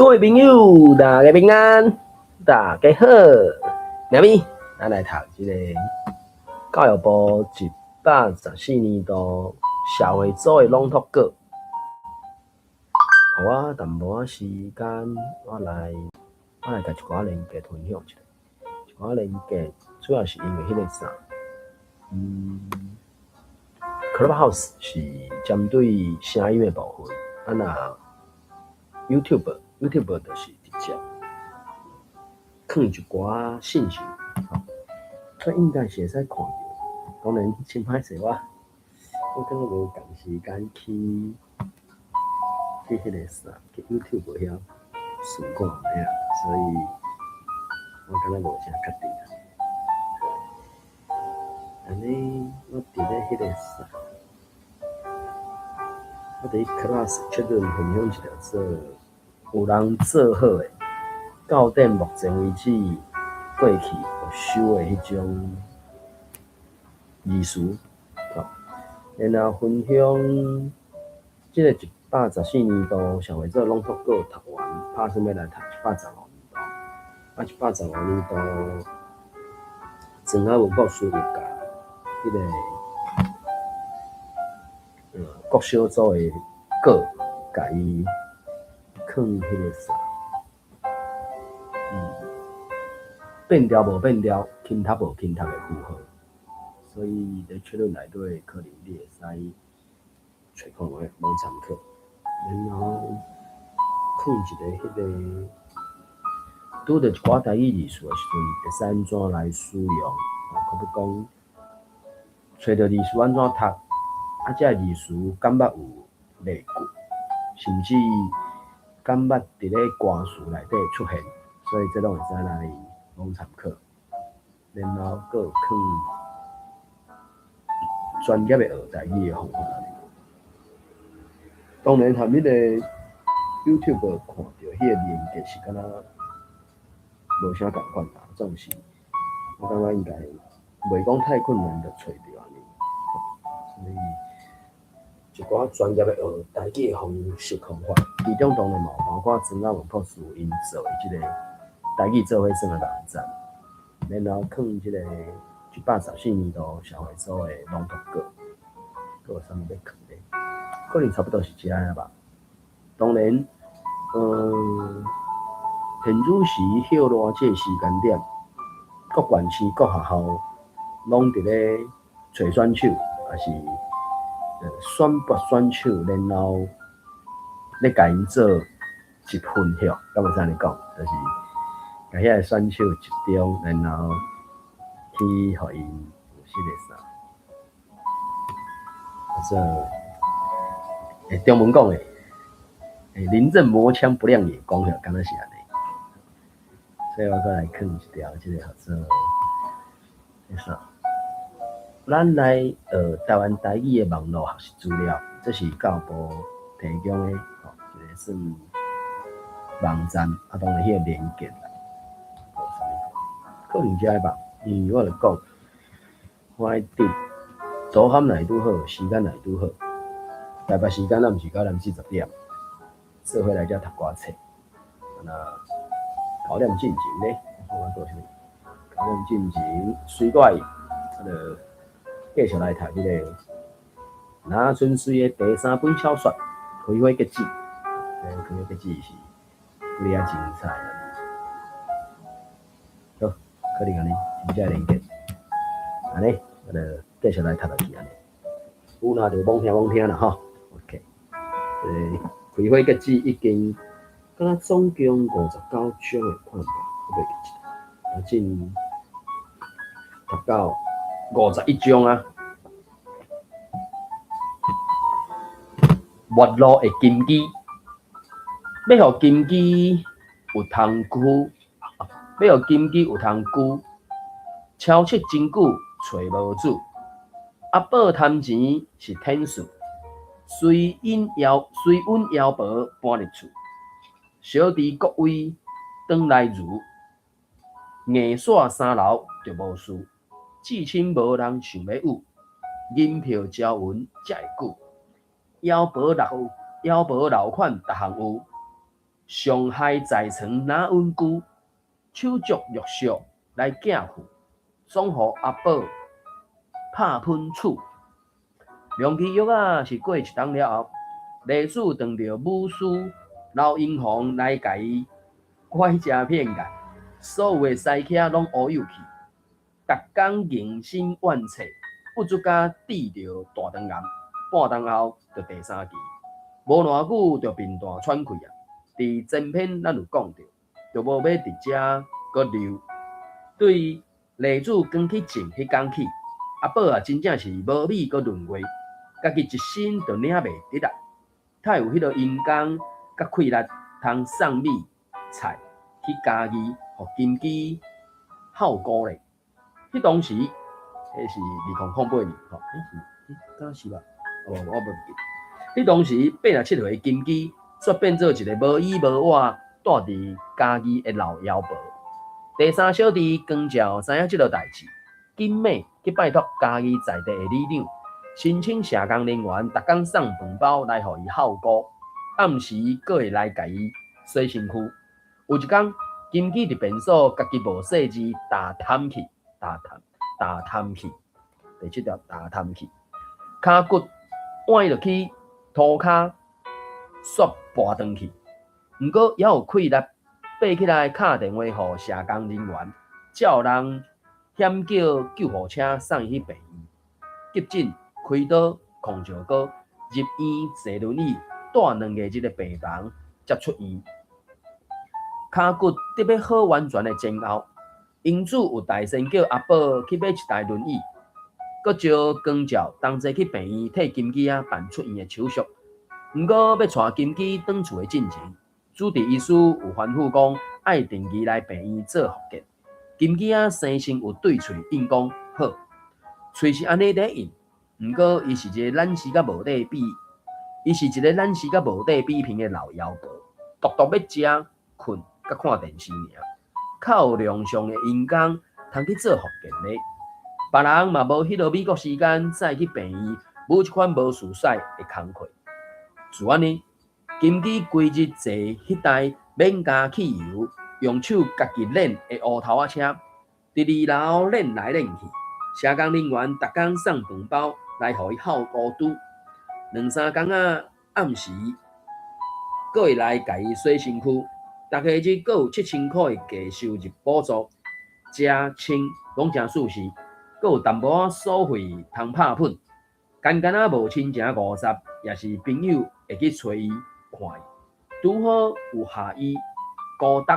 各位朋友，大家平安，大家好。今日咱来读这个教育部114年度社会组的朗读稿。给我淡薄仔时间，我来甲一寡连结分享一下。一寡连结主要是因为迄个啥，Clubhouse 是针对声音的部分，那YouTube 就是直接放一寡信息，所以应该是会使看到。当然，真歹势我可能无共时间去迄个啥，去 YouTube 遐试看咩啊，所以我感觉无啥确定。安尼，我伫咧迄个啥，我伫 Class 确认分享一条做有人做好诶，到顶目前为止过去有收诶迄种字词，然后分享即个114年度社会组朗读稿读完，打算要来读115年度。115年度庄海文博士有甲迄个国小组诶稿，甲伊放迄个啥，变调无变调，轻读无轻读诶符号，所以咧确认内底可能你会使找看网参考，然后放一个迄个拄到一寡台语字词诶时阵，会使安怎来使用？可比讲，找到字词安怎读？这字词敢捌有例句，甚至敢捌伫咧歌词内底出现，所以这拢会使来网参考。然后佫有放专业的学台语的方法。当然，含迄个 YouTube 看到迄个连结是敢若无啥共款啦，总是我感觉应该袂讲太困难就找到安尼。所以一寡专业的学台语的方式方法，其中当然嘛有包括庄海文博士因做的即个台语做伙算的网站，然后放即个114年度社会组的朗读稿，佫有啥物要放咧？可能差不多是这样吧。当然，现主时歇热这时间点，各县市、各学校拢伫咧找选手，也是选拔选手，然后咧甲因做一分享，敢有啥尼讲？就是甲遐个选手集中，然后去互因有迄个啥，中文讲诶，临阵磨枪不亮眼，讲敢若是安尼。所以我再来放一条即个合作，迄啥？咱来台湾台语的网络学习资料，这是教育部提供的，一个算网站，当然迄个连结啦，可能遮吧，因为我就讲，我迄阵组合哪拄好，时间哪拄好，台北时间咱毋是9点40点，做伙来遮读寡册，那9点进前咧，我做啥物？9点进前，随我就继续来读迄个那春水的第3本小说《开花结子》。开花结子是不哩精彩啊！好，可能安尼，真正连结，安尼我就继续来读落去安尼。有哪就罔听啦吼。OK， 开花结子已经敢若总共59章的看法，我袂记得，我真读到51章啊！月落的金鸡，要互金鸡有通居，要互金鸡有通居，超七真久找无主。阿宝贪钱是天数，随阮妖婆搬入厝，小弟各位转来如，硬煞3楼就无事。至亲无人想要有，银票招魂才会久。妖婆老款逐项有，上海在床哪稳固，手足玉石来寄付，总互阿宝拍喷厝。梁启玉是过一冬了后，历史当着武师老英雄来甲伊拐食骗界，所有的西客拢乌有去，逐工凝心怨切，不足甲抵着大肠癌，半冬后就第三期，无偌久就面大喘气啊！伫前篇咱有讲着，就无要伫遮搁留。对例子讲去种迄工起，阿宝啊真正是无米搁论月，家己一身就领袂得啊！太有迄个阴功甲气力，通送米菜去家己，互金鸡孝歌咧。迄当时，迄是2008年，吼，敢是吧？我无记。迄当时87岁金鸡，煞变做一个无依无倚，住伫家己的老妖婆。第三小弟光照知影即个代志，紧马去拜托家己在地的里长，申请社工人员逐工送饭包来互伊孝歌，暗时阁会来甲伊洗身躯。有一天，金鸡伫便所家己无细字打探去，第7条打探去，骹骨弯落去涂骹，煞跋转去。毋过也有气力，爬起来敲电话互社工人员，叫人险叫救护车送伊去病院。急诊开刀控石膏，入院坐轮椅，住2个日的病房，才出院。骹骨得要好完全的前后，因主有大声叫阿宝去买一台轮椅，阁招光照同齐去病院替金鸡办出院的手续。毋过要带金鸡返厝的进前，主治医师有吩咐讲，爱定期来病院做复健。金鸡生性有对喙应讲好，喙是安尼在应。毋过伊是一个懒死甲无地比拼的老妖婆，独独要食、困、甲看电视尔，靠量上的阴功，通去做复健咧。别人嘛无迄落美国时间再去病院，无一款无事使的工课。自安尼，金鸡规日坐迄台免加汽油、用手家己练的乌头仔车，伫2楼练来练去。社工人员逐工送饭包来互伊孝歌拄，2-3工暗时，阁会来甲伊洗身躯。逐个日阁有7000块的价收入补助，食穿拢真舒适，阁有淡薄仔所费通拍喷。干无亲情50，也是朋友会去找伊看伊。拄好有下伊孤独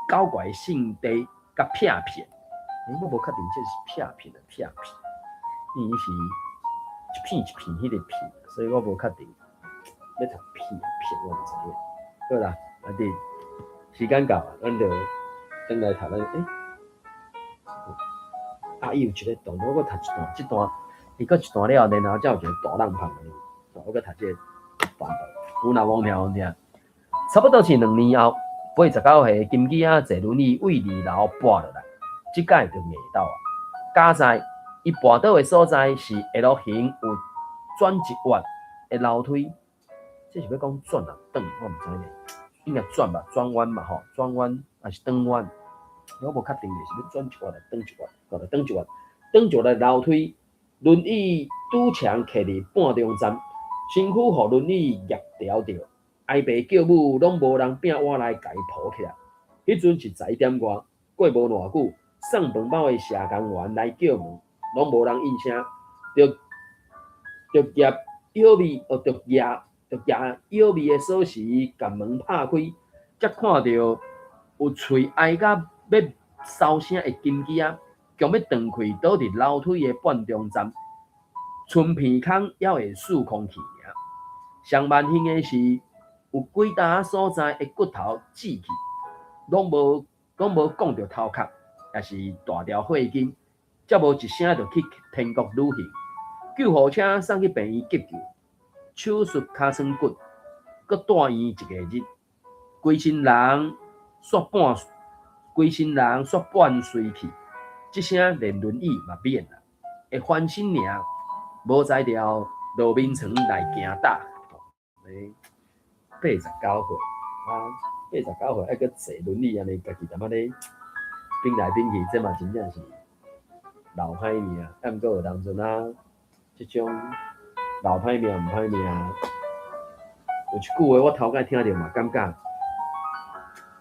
搞怪性地甲骗。我无确定这是骗因为是一片迄个片，所以我无确定要读骗，我毋知影。好啦，弟，时间到了，咱就转来读咱伊有一个段，我搁读一段，这段伊搁一段了，然后才有一个大浪胖的，我搁读这个版本。有哪忘听？差不多是2年后，89岁金鸡坐轮椅为2楼跋落来，即摆就硬到啊！加在伊跋倒的所在是 L 型有转1弯的楼梯，这是要讲转啊转，我毋知呢，应该转吧，转弯嘛吼，转弯还是转弯？我无确定是要转1弯还是转1弯，就转1弯。转1弯楼梯，轮椅拄墙徛伫半中站，身躯互轮椅夹条着，哀爸叫母拢无人摒我来甲伊抱起来。迄阵是11点外，过无偌久，送饭包的社工员来叫门，拢无人应声，着夹摇味的锁匙，甲门拍开，才看到有喙哀甲要收声的金鸡强要断开，倒伫楼梯的半中站，剩片空还会四空气尔。上万幸的是，有几搭所在的骨头锯去，拢无讲着头壳，也是大条血筋，才无一声就去天国旅行。救护车送去病院急救，手术尻川骨，搁住院1个日，规身人煞半衰去。即声连轮椅嘛免啦，会翻身尔，无才调路面床来行打。89岁89岁，还搁坐轮椅安尼，家己淡仔咧拼来拼去，这嘛真正是老歹命。啊，毋过有当阵啊，即种老歹命毋歹命，有一句话我头摆听着嘛，感觉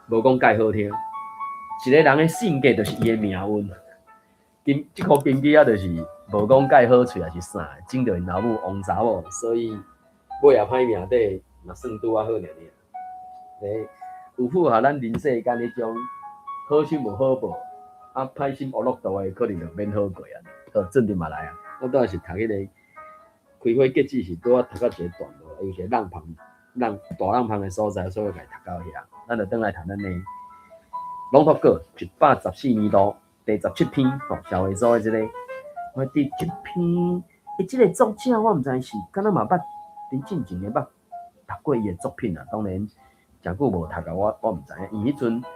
无讲介好听。一个人的性格就是伊的命运。即箍根基啊，就是无讲介好喙，也是啥，整着因老母王查某，所以尾也歹命底，嘛算拄啊好尔尔。咧有符合咱人世间迄种好心无好报，啊歹心恶落度的，可能就免好过啊，就正直嘛来啊。我倒是读迄个开花结籽是拄啊读到一个段落，有一个浪旁、大浪旁的所在，所以我家读到遐。咱就转来谈咱的《朗读稿》114年度第17篇，社会所的这个。我第一篇，这个作者我毋知是敢若嘛捌，伫进前的捌读过伊的作品啊。当然，诚久无读啊，我毋知影。伊迄阵较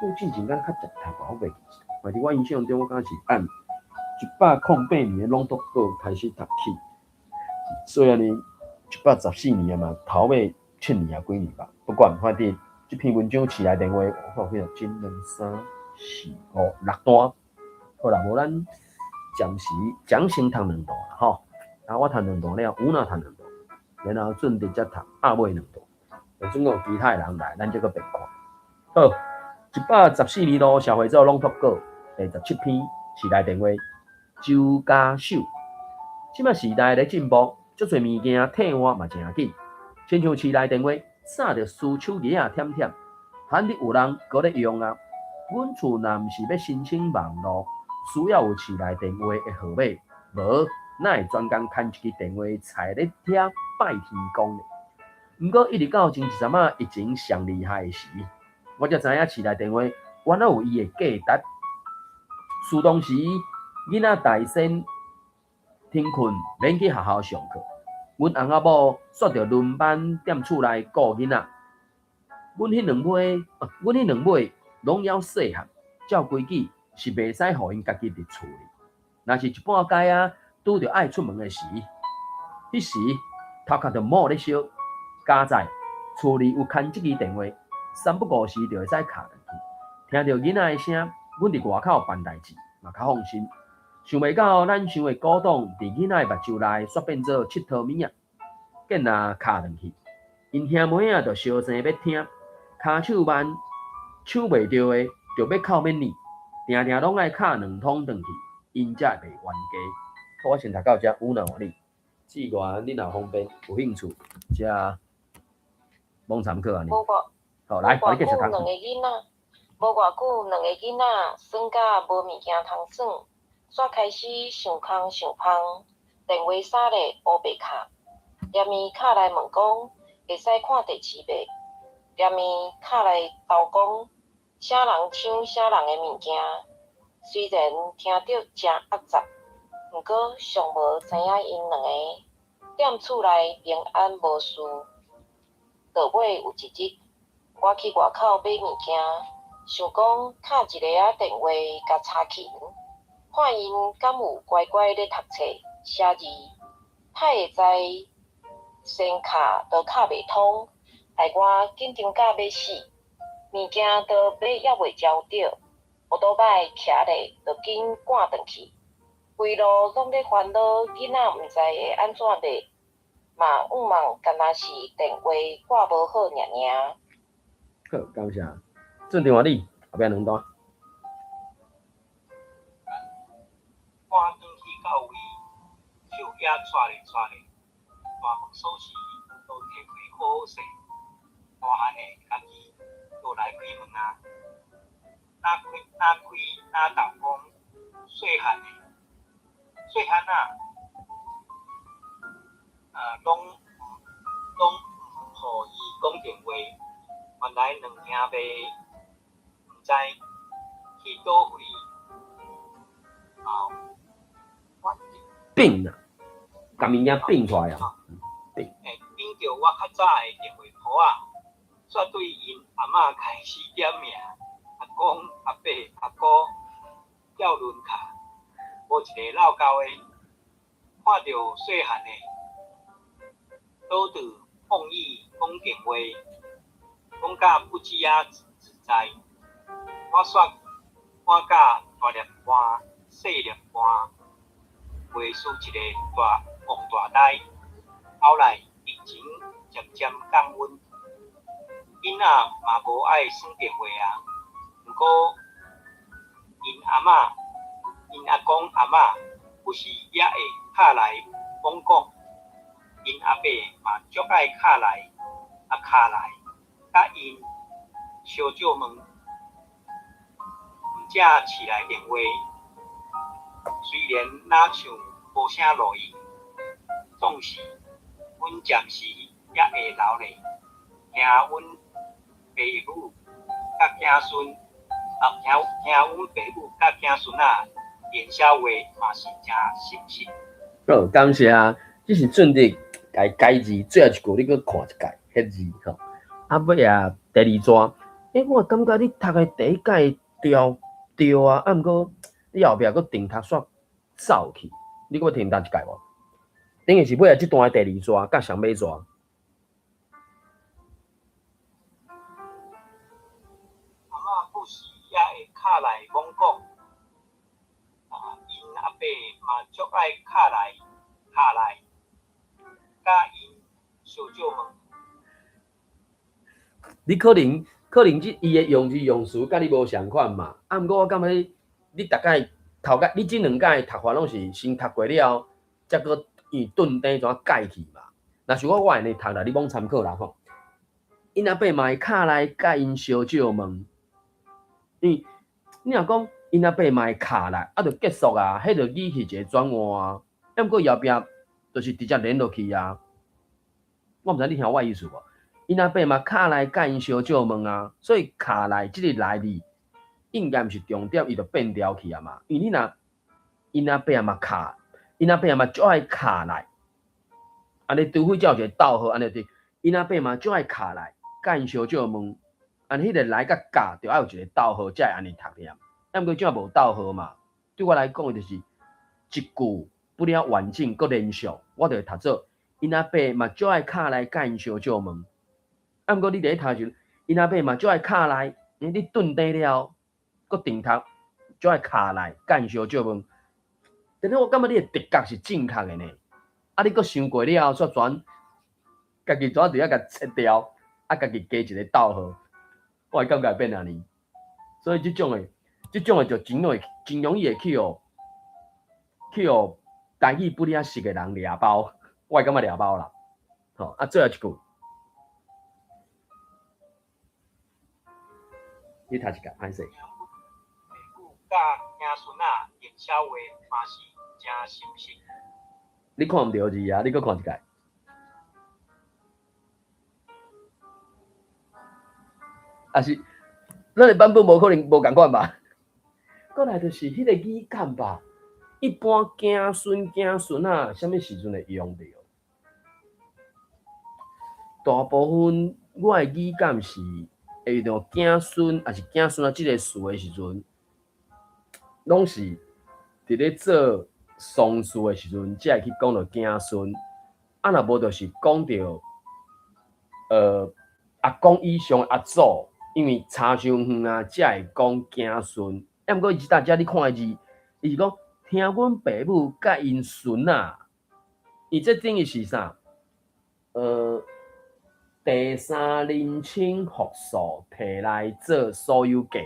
久进前敢较常读啊，我袂记。反正我印象中，我敢是按108年的朗读稿开始读起。虽然呢，114年嘛，头尾7年啊几年吧，不管，反正这篇文章起来电话，我看几多1、2、3、4、5、6段。好啦，无咱暂时读2段啦吼。啊，我读2段了，有哪读2段，然后准直接读尾2段。总共其他人来，咱这个别看。好，114年度社会组朗读稿第17篇，时代电话，周家秀。即摆时代咧进步，足侪物件替换嘛真紧。亲像时代电话，早着丝手机啊忝忝，罕得有人搁咧用啊。阮厝若毋是要申请网络，需要有市内电话的号码，无哪会专工牵一支电话菜咧遐拜天公呢？毋过一直到前一阵仔疫情上厉害的时，我才知影市内电话原来有伊的价值。事当时，囡仔大先天困，免去学校上课，阮翁仔某煞着轮班踮厝内顾囡仔。阮迄两尾拢要细汉，照规矩是袂使互因家己伫厝里。若是一半街啊，拄着爱出门的时，迄时头壳着冒咧烧。加在厝里有牵即支电话，三不五时就会使敲进去。听着囡仔的声，阮伫外口办代志嘛较放心。想袂到咱想的古董伫囡仔的目睭内煞变做佚佗物啊！见若敲进去，因兄妹仔就小声要听，骹手慢，抢袂着的就要靠免念，定定拢爱敲2通转去，因才袂冤家。我先读到这，有哪有你？之外，你若方便有兴趣，遮。网参考啊！你好，来，我继续读。无偌久，两个囡仔耍甲无物件通耍，煞开始想空想芳，电话撒咧乌白卡，连面敲来问讲会使看第几遍，连面敲来斗讲啥人抢啥人的物件。虽然听着真恶杂，毋过尚无知影因两个踮厝内平安无事。到尾有一日，我去外口买物件，想讲敲一个仔电话甲查起，看因敢有乖乖咧读册写字，歹会知先敲都敲袂通，害我紧张甲要死，物件都买也袂交着，乌倒摆徛咧就紧赶转去，规路拢咧烦恼囡仔毋知会安怎买。嘛，敢若是电话挂无好尔。好，感谢。正电话你后壁2段。赶转去到位，手也抓咧，大门锁匙都摕开好势，大汉的家己就来开门啊！哪斗讲细汉啊！拢互伊讲电话，原来两兄妹毋知去倒位变啊，甲物件变出来啊！变着我较早的电话簿啊，煞对因阿嬷开始点名，阿公、阿伯、阿姑叫轮卡，无一个老交的，看着细汉的。倒伫放伊讲电话，讲讲甲不羁啊自在。我煞看甲大粒汗、细粒汗，袂输一个大王大呆。后来疫情渐渐降温，囡仔嘛无爱耍电话啊。不过因阿嬷、因阿公阿嬷有时也会敲来讲讲，因阿伯嘛足爱敲来甲因烧酒问，毋则饲来电话。虽然若像无啥路用，总是阮暂时也会留咧，听阮爸母甲囝孙，听阮爸母甲囝孙啊言笑话嘛是真熟悉。好，感谢啊！这是顺德改改字，最后一句你搁看一改，迄字吼。啊尾啊，第二段，我感觉你读的第一届对啊，啊毋过你后壁搁停读煞走去，你搁要停读一届无？等于是尾啊，即段的第二段甲上尾段。阿嬷不时也会敲来讲讲，因阿伯嘛足爱敲来，甲因烧酒问。你可能即伊的用字用词甲你无相款嘛，啊毋过我感觉你大概头届你即两届读法拢是先读过了，才搁伊顿底怎改去嘛。若是我会安尼读啦，你罔参考啦吼。因阿伯嘛会敲来甲因烧酒问，你若讲因阿伯嘛会敲来，啊，就结束啊，迄就语气一个转换啊。啊毋过后壁就是直接连落去啊。我毋知你听我意思无？因阿伯嘛敲来甲因烧酒问啊，所以敲来即个来字应该毋是重点，伊就变调去啊嘛。因为你若因阿伯嘛敲，因阿伯嘛足爱敲来，安尼除非有一个逗号，安尼对。因阿伯嘛足爱敲来甲因烧酒问，安迄个来甲教着爱有一个逗号，才会安尼读念。啊毋过怎无逗号嘛？对我来讲就是一句不了完整，搁连续，我就会读做因阿伯嘛足爱敲来甲因烧酒问。啊毋过你伫咧读时，因阿伯嘛足爱敲来，你顿底了，搁停读，足爱敲来甲因烧酒问。但是我感觉你的直觉是正确的呢。啊，你搁想过了后，煞全家己怎伫遐甲切掉，啊，家己加一个逗号，我感觉变安尼。所以即种的就真容易会去台语不了熟的人抓包，我感觉抓包啦。吼，啊，最后一句，你读一个，歹势。爸母甲囝孙啊言笑话嘛是真熟悉。你看毋着字啊？你搁看一届。啊是，咱的版本无可能无共款吧？过来就是迄个语感吧。一般囝孙啊，啥物时阵会用着？大部分我的语感是会用到囝孙，还是囝孙啊？即个词的时阵，拢是伫咧做丧事的时阵，才会去讲到囝孙。啊，若无就是讲到阿公以上阿祖，因为差伤远啊，才会讲囝孙。啊，毋过伊大家你看的字，伊是讲听阮爸母甲因孙啊，伊这等于是啥？第三人称复数摕来做所有格，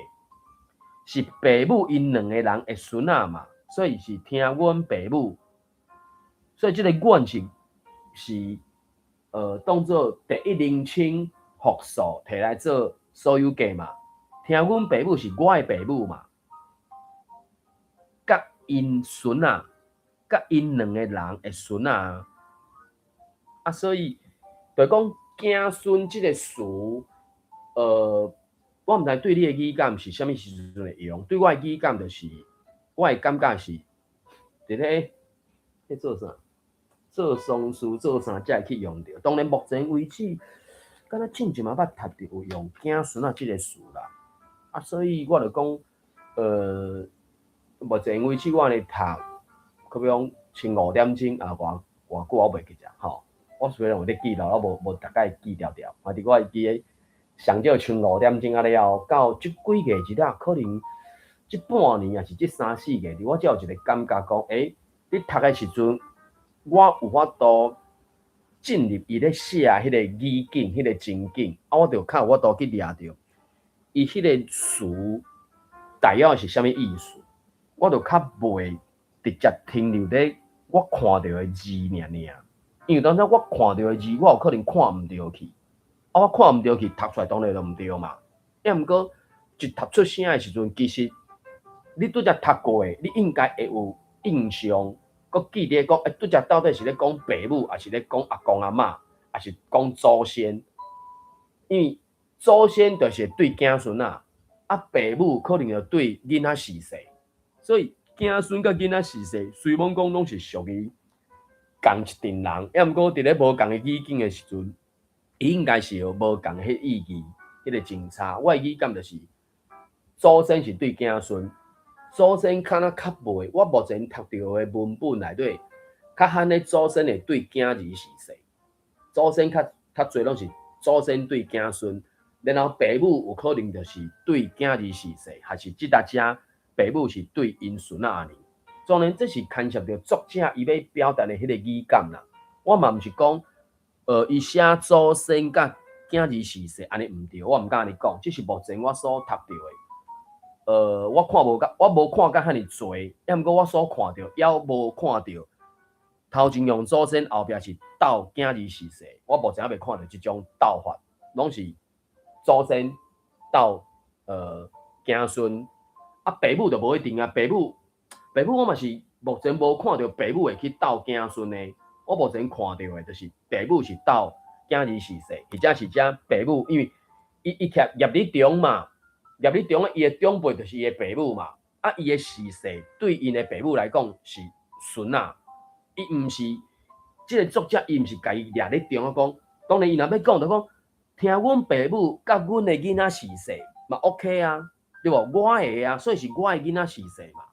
是爸母因两个人的孙仔嘛，所以是听阮爸母，所以这个阮是当做第一人称复数摕来做所有格嘛，听阮爸母是我的爸母嘛，甲因孙仔，甲因两个人的孙仔啊，所以就讲。囝孙即个词，我毋知对你的语感是啥物时阵会用。对我的语感就是，我的感觉是，伫咧做啥？做丧事做啥才会去用着。当然，目前为止，敢若真正嘛捌读着有用囝孙啊即个词啦。啊，所以我就讲，目前为止我咧读，可比讲前5点钟啊，偌久我袂记着吼。我虽然有咧记牢，我无逐概记条条，嘛伫我记上少像5点钟啊了，到即几个日啊，可能即半年啊是即3、4个日，我才有一个感觉讲，你读的时阵，我有法度进入伊咧写迄个语境、迄个情景，我就较有法度去掠着伊迄个词大约是啥物意思，我就较袂直接停留咧我看到的字尔。因为当初我看到的字，我有可能看毋着去，我看毋着去，读出来当然就毋对嘛。要毋过一读出声的时阵，其实你拄则读过的，你应该会有印象，佮记得讲，拄则到底是咧讲爸母，还是咧讲阿公阿嬷，还是讲祖先？因为祖先就是对子孙啊，爸母可能就对囡仔逝世，所以子孙甲囡仔逝世，随便讲拢是属于共一阵人，要毋过伫咧无共的语境的时阵，伊应该是有无共的迄意义，迄个真差。我的语感就是祖先是对子孙，祖先敢若较袂，我目前读到的文本内底，较罕咧祖先会对囝儿逝世，祖先较侪拢是祖先对子孙，然后爸母有可能就是对囝儿逝世，还是即搭遮爸母是对因孙仔安尼。当然，这是牵涉到作者伊要表达的迄个语感啦。我嘛毋是讲，伊写祖先甲囝儿逝世安尼毋对，我毋敢安尼讲，这是目前我所读到的。我无看甲遐尼侪，要毋过我所看到，也无看到头前用祖先，后壁是斗囝儿逝世。我目前还未看到即种斗法，拢是祖先斗子孙。爸母就无一定啊，爸母我嘛是目前无看到爸母会去斗子孙的。我目前看到的就是爸母是斗囝儿逝世，或者是爸母，因为伊业力中嘛，业力中伊的长辈就是伊的爸母嘛。伊的逝世对因的爸母来讲是孙仔，伊毋是即个作者，伊毋是家己掠咧中啊讲。当然伊若要讲就讲，听阮爸母甲阮的囡仔逝世嘛 OK 啊，对无？我的啊，所以是我的囡仔逝世嘛。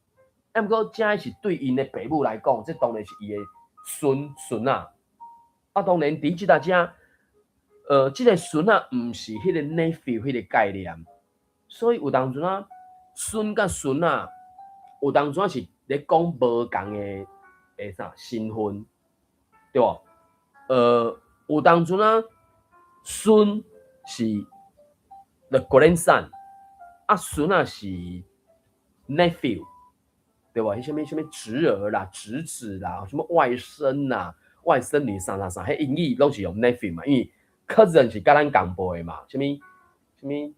毋过，这是对因的爸母来讲，这当然是伊的孙仔。当然伫即搭遮，即个孙仔毋是迄个 nephew 迄个概念，所以有当阵啊，孙甲孙仔有当阵是咧讲无共的身份，对无？有当阵啊，孙是 the grandson， 孙仔是 nephew。对吧？迄什么侄儿啦、侄子啦、什么外甥啦、外甥女啥，迄英语拢是用 nephew 嘛，因为 cousin 是甲咱同辈的嘛，什么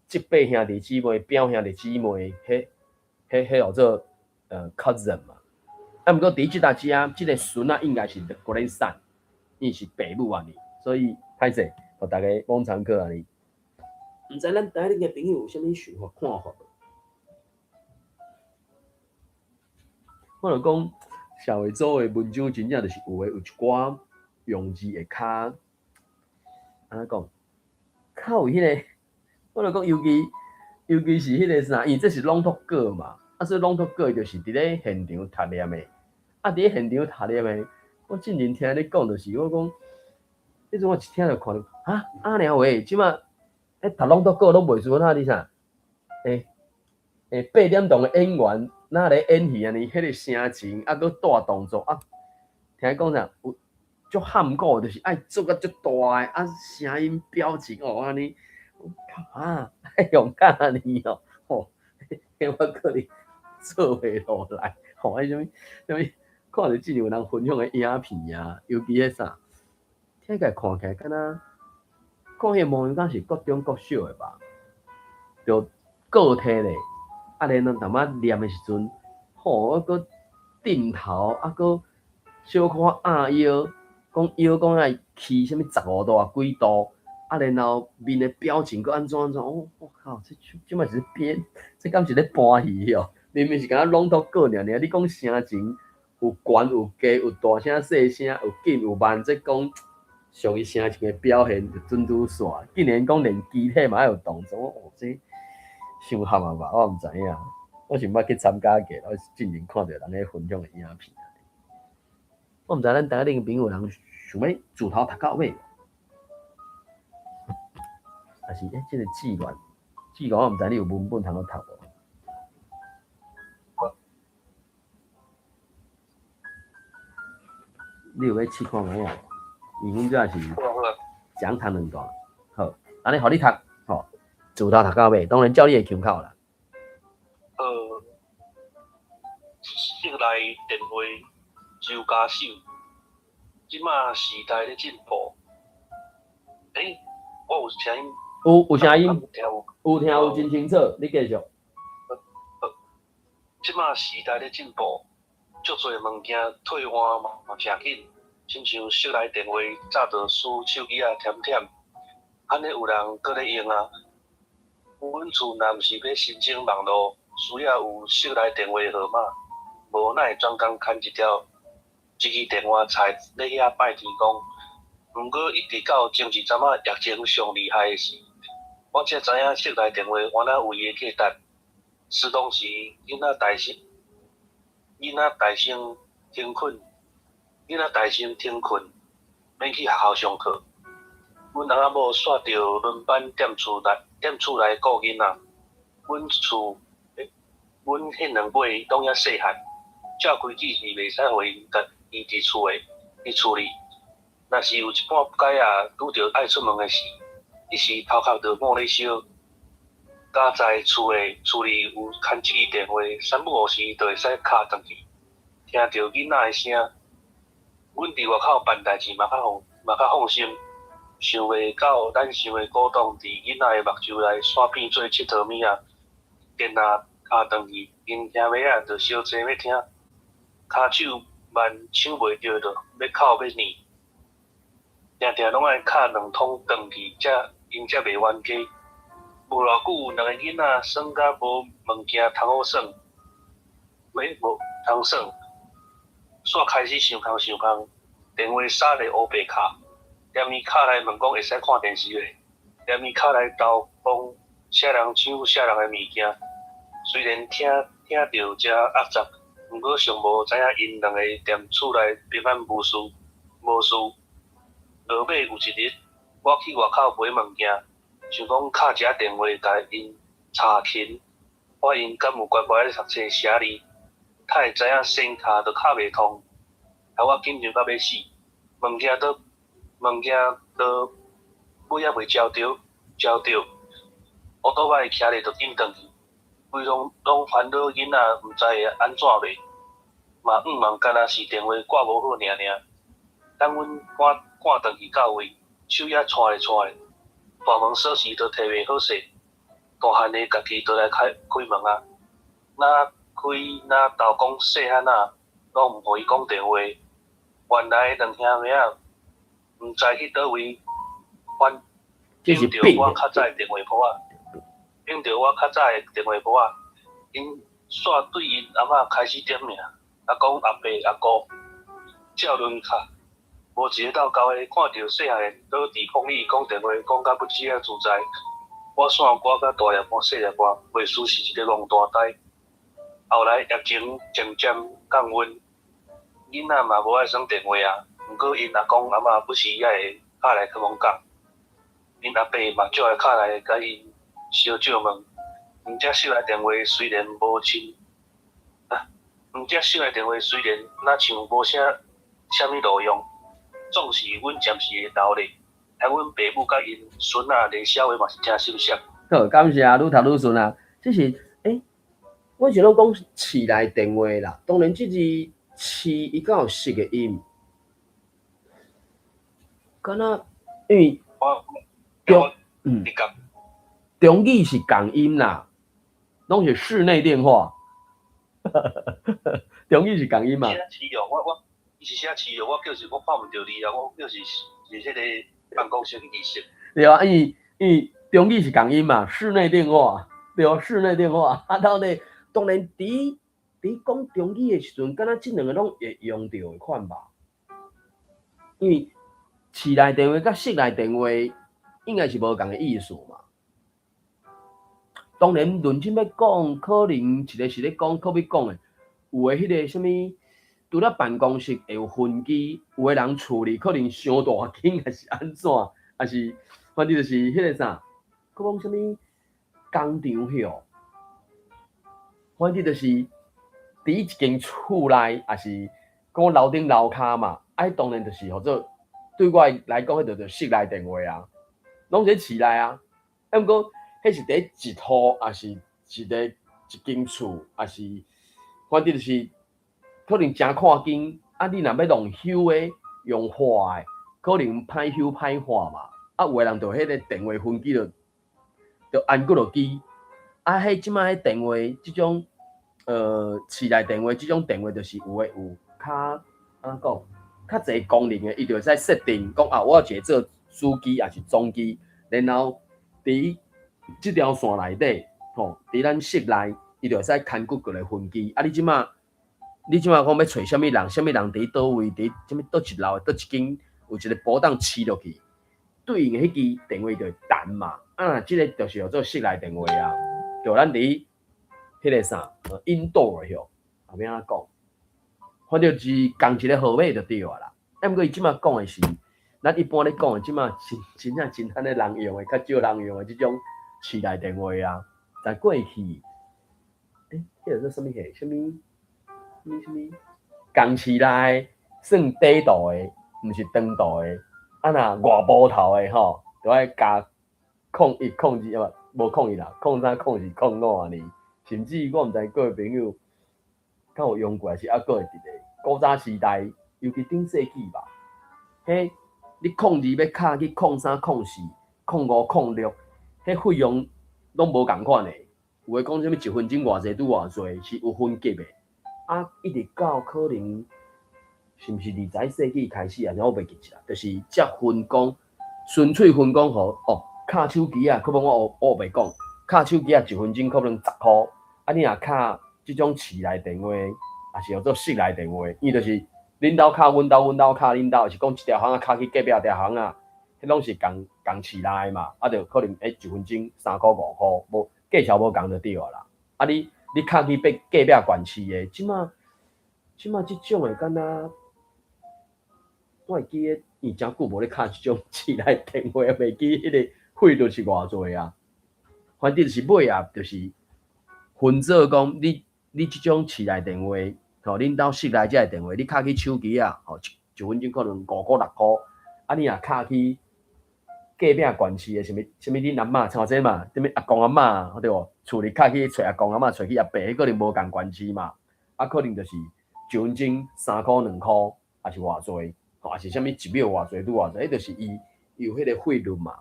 即辈兄弟姊妹、表兄弟姊妹，迄叫做cousin 嘛。毋过伫即搭遮，即个孙仔应该是 the grandson， 因为是爸母安尼，所以歹势，互大家往常课安尼。毋知咱台顶的朋友有啥物想法看法？我就讲，社会组的文章真正就是有一寡用字会较安怎讲，较有迄个。我就讲，尤其是迄个啥，因为这是朗读稿嘛，所以朗读稿就是伫咧现场读念的。伫咧现场读念的，我真正听你讲，就是我讲，迄阵我一听就看到尔话，即马读朗读稿拢袂输你啥？8点钟的演员。那咧演戏安尼，迄个声情搁大动作听讲啥有足含糊，就是爱做甲足大的声音表情安尼，爱勇敢安尼哦，我可能做袂落来，迄什么，看到真有人分享的影片啊，尤其迄啥，听起来看起来敢若讲迄模样，敢是各中国小的吧，就个体咧。然后淡仔念的时阵，我搁点头，搁小可压腰，讲爱起什么15度啊几度，然后面的表情搁安怎？我靠，这摆是编，这敢是咧搬戏哦？明明是敢若朗读稿尔，你讲声情有悬有低，有大声细声，有紧有慢，这讲属于声情的表现就准拄煞。竟然讲连肢体嘛有动作，这。伤含啊吧，我毋知影，我是捌去参加过，我真正看到人咧分享的影片。我毋知咱台顶的朋友人想要自头读到尾，还是这个志愿我毋知你有文本通去读无？你有要试看卖啊？因阮这是讲读两段，好，安尼互你读，吼，自头读到尾，当然照你的腔口啦。昔来电话就加手，即马时代咧进步。我有声音。有声音，有听有真清楚，你继续。即马时代咧进步，足侪物件退换嘛诚紧，亲像昔来电话早就输手机啊忝忝，安尼有人搁咧用啊。阮厝若毋是要申请网络，需要有昔来电话号码，无哪会专工牵一条一支电话菜咧遐拜天公。毋过一直到前一阵仔疫情上厉害的是，我才知影昔来电话原来有伊的价值。是当时囡仔大声停困，免去学校上课。阮翁仔某煞着轮班踮厝内顾囡仔。阮迄两尾拢遐细汉，照规矩是袂使互因家己伫厝诶去处理。若是有一半不解啊，拄着爱出门诶事，一时头壳着冒咧烧。家在厝诶处理有牵一支电话，三不五时就会使敲转去，听到囡仔诶声，阮伫外口办代志嘛较放心。想袂到咱想诶鼓动伫囡仔诶目睭内山边做佚佗物啊，电啊敲转去，因兄妹仔着小坐要听，骹手慢抢袂着着要哭要念，定定拢爱敲两通转去，因才袂冤家。无偌久，两个囡仔耍甲无物件通好耍，无通耍，煞开始想空，电话撒咧乌白卡，连伊卡来问讲会使看电视咧，连伊卡来投讲啥人抢啥人诶物件。虽然听着遮压杂，毋过尚无知影因两个踮厝内平安无事。落尾有一日，我去外口买物件。想讲敲一下电话，甲因查勤，看因敢有乖乖咧读册写字，他会知影先敲都敲袂通，害我紧张到要死。物件都尾仔袂交着，乌多摆徛咧就紧转去，规拢烦恼囡仔毋知会安怎袂，嘛忙干若是电话挂无好尔。等阮赶转去到位，手也颤咧。大门锁匙都摕袂好势，大汉的家己倒来开门啊！若豆公细汉啊，拢毋互伊讲电话。原来两兄妹仔毋知去倒位用着我较早的电话簿啊，因煞对因阿嬷开始点名，阿公阿伯阿姑照轮卡。无一个到高的看到细汉的倒伫风里讲电话，讲甲不止啊自在。我线挂甲大粒半细粒半，袂输是一个戆大呆。后来疫情渐渐降温，囡仔嘛无爱耍电话啊。毋过因阿公阿嬷不时也会敲来跟阮讲，因阿伯嘛就会敲来甲因小借问。毋则手来电话虽然若像无啥物路用。总是阮暂时的劳力，害阮爸母甲因孙仔咧小话嘛是真熟悉。好，感谢愈读愈顺啊！这是我想讲市内电话啦，当然这字市伊敢有实个音，敢若因为中语是共音啦，拢是室内电话，中语是共音嘛。伊是写市哦，我叫是我看毋着你啊，我叫是迄个办公室的意思。对啊，因为中语是共音嘛，室内电话，对啊，室内电话。啊，当然伫讲中语的时阵，敢若即两个拢会用到的款吧。因为市内电话甲室内电话应该是无共的意思嘛。当然，论真要讲，可能一个是咧讲特别讲的，有的迄个什物。除了办公室会有分机，有个人处理可能伤大间，还是安怎，还是反正就是迄个啥，佮讲啥物工厂哟，反正就是伫一间厝内，也是讲楼顶楼骹嘛，当然就是或者对我来讲，迄就室内电话啊，拢伫市内啊。毋过，迄是伫一户，也是一间厝，也是反正就是可能诚看紧。你若要用修的、用化的，可能歹修歹化嘛。有的人就迄个电话分机就按过落机。迄即摆迄电话即种市内电话即种电话，就是有较安讲较侪功能的，伊就会使设定讲我要一个做主机还是总机，然后伫即条线内底伫咱室内，伊就会使牵骨过来分机。你即摆讲要找啥物人，啥物人伫倒位，伫啥物倒一楼倒一间有一个波档饲落去，对应的迄支电话就会弹嘛。即个就是叫做室内电话啊，就咱伫迄个啥indoor 哟，后面安讲，反正是共一个号码就对啊啦。毋过伊即摆讲的是，咱一般咧讲的即摆真正真罕咧人用的，较少人用的即种室内电话啊，在过去，迄个做啥物货？啥物？公市内算底度的，毋是长度的。若外部头的吼，就爱加01、02无01啦，03、04、05安尼。甚至我毋知各位朋友敢有用过，还是搁会伫咧古早时代，尤其顶世纪吧。你02要卡去03、04、05、06，迄费用拢无共款的。有诶讲啥物1分钟偌济拄偌济，是有分级的。一直到可能是毋是20世纪开始啊？我袂记起啦，就是才分工，纯粹分工互卡手机啊，可能我袂讲，卡手机啊1分钟可能10箍。你若卡即种市内电话，也是叫做室内电话，伊就是恁兜卡阮兜，阮兜卡恁兜，是讲一条巷卡去隔壁条巷啊，迄拢是共市内嘛，就可能1分钟3箍5箍，无价钱无共就对啊啦。你卡去隔壁县市的，即马即种的，敢若我会记得，伊真久无咧卡即种市内电话，袂记迄个费率是偌济啊。反正就是尾啊，就是分做讲你即种市内电话，恁兜室内即个电话，你卡去手机啊，1分钟可能5箍6箍。你若卡去隔壁县市的，什物恁阿嬷像这嘛，什物阿公阿嬷，对无？厝里卡去找阿公阿嬷，找去阿伯，迄可能无共县市嘛。可能就是1分钟3箍2箍，还是偌济，还是啥物1秒偌济拄偌济，迄就是伊有迄个费率嘛。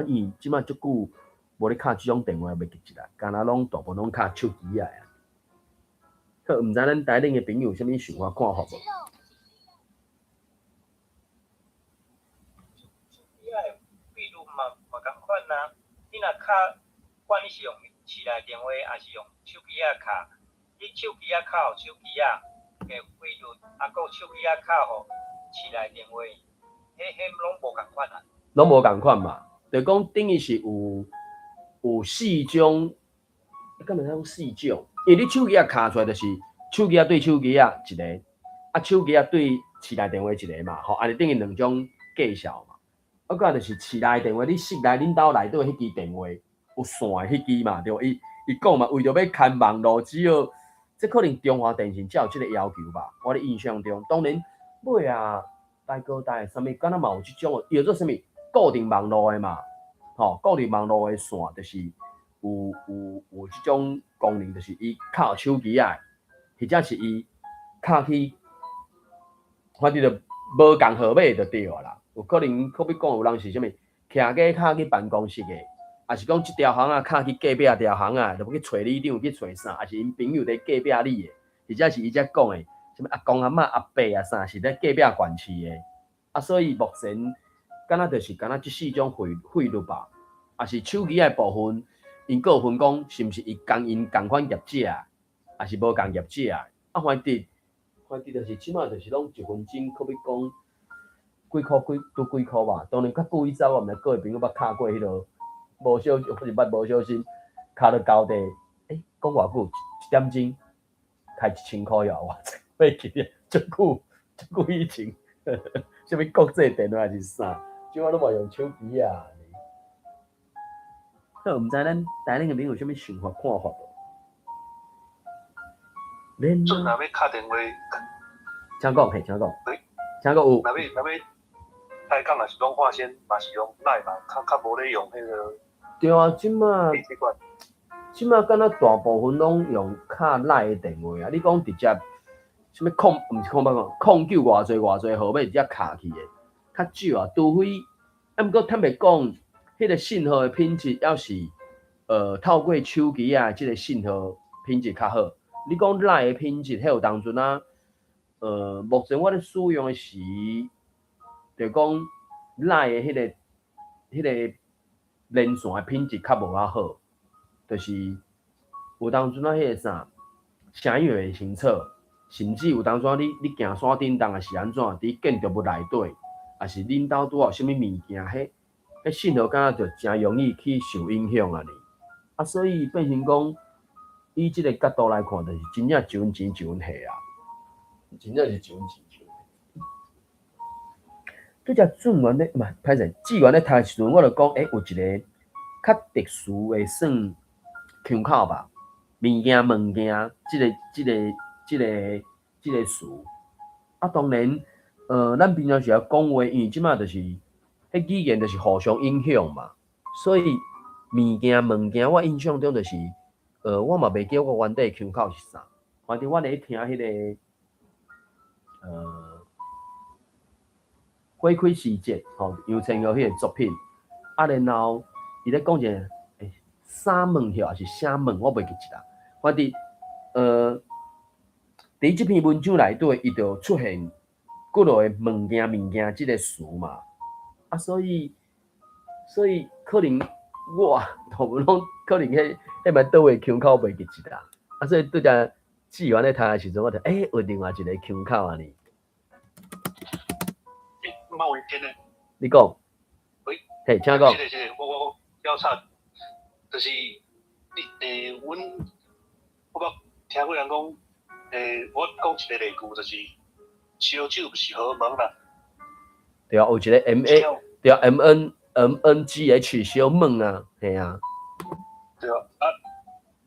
伊即摆足久无咧卡即种电话，袂记起来，敢若拢大部分拢卡手机啊。好，毋知咱台顶的朋友有啥物想法看法无？嘛共款啊！你若卡，管你是用市内电话，还是用手机啊卡，你手机啊卡互手机啊嘅费率，搁手机啊卡互市内电话，迄拢无共款啊。拢无共款嘛，就讲等于是有4种，敢袂讲4种？因为你手机啊卡出来，就是手机啊对手机啊一个，手机啊对市内电话一个嘛，安尼等于2种计数嘛。搁就是市内电话，你室内恁兜内底迄支电话有线的迄支嘛，对无？伊讲嘛，为着要牵网络，只要这可能中华电信才有这个要求吧。我咧印象中，当然尾啊，大哥大啥物，敢若嘛有即种的，叫做啥物固定网络的嘛，固定网络的线就是有即种功能，就是伊靠手机啊，或者是伊卡去，反正就无共号码就对啊啦。有可能可比讲有人是啥物，徛个卡去办公室的，也是讲即条巷啊卡去隔壁条巷啊，就要去找里长去找啥，也是因朋友伫隔壁里的，或者是伊才讲的，啥物阿公阿嬷阿伯啊啥，是伫隔壁县市的。所以目前敢若就是敢若即4种费率吧，也是手机的部分，因有分讲是毋是伊共款业者，还是无共业者。反正就是即马就是拢1分钟，可比讲。几箍吧，当然较久以前我毋知各位朋友捌卡过迄落，无小心或是捌无小心卡到高地，讲偌久1点钟开1000箍了，我袂记得足久以前，啥物国际电话还是啥，即马拢无用手机啊。好，毋知咱台顶个朋友有啥物想法看法无？恁准若要敲电话，请讲，嘿，请讲，喂，请讲有。若要开讲也是拢看先，嘛是用赖嘛，较无咧用迄个。对啊，即马习惯。即马敢若大部分拢用卡赖的电话啊！你讲直接啥物控，毋是控办讲控救偌济号码直接卡去的，较少啊。除非毋过坦白讲，迄个信号的品质要是透过手机啊，即个信号品质较好。你讲赖的品质，迄有当阵啊，目前我咧使用的是，就讲赖的迄个连线的品质较无遐好。就是有当阵啊，迄个啥声音袂清楚，甚至有当阵你行山顶当也是安怎？伫建筑物内底，也是恁兜拄有啥物物件，迄信号敢若就真容易去受影响啊！啊，所以变成讲，以即个角度来看，就是真正一分钱一分货啊，真正是一分钱一分货。拄则准元咧，歹势，志元咧读的时阵，我就讲，有一个较特殊的算。腔口吧，物件，即个词。啊，当然，咱平常时要讲话，因为即马就是，迄语言就是互相影响嘛。所以物件，我印象中就是，我嘛袂记我原底腔口是啥。反正我咧听迄个，花开时节，吼，杨千娥迄个作品，啊，然后伊咧讲一个。啥问晓还是啥问，我袂记一啦。反正伫即篇文章内底，伊就出现几落个物件即个词嘛。啊，所以可能我大部分拢可能迄蛮倒位腔口袂记一啦。啊，所以拄则志源咧读的时阵，我就有另外一个腔口啊呢。冒一天呢？你讲？喂，嘿，请讲。我要插。就是阮我捌听过人讲，我讲一个例句，就是烧酒不是好问啦。对啊，有一个 对啊 MNGH 小问啊，系啊。对啊，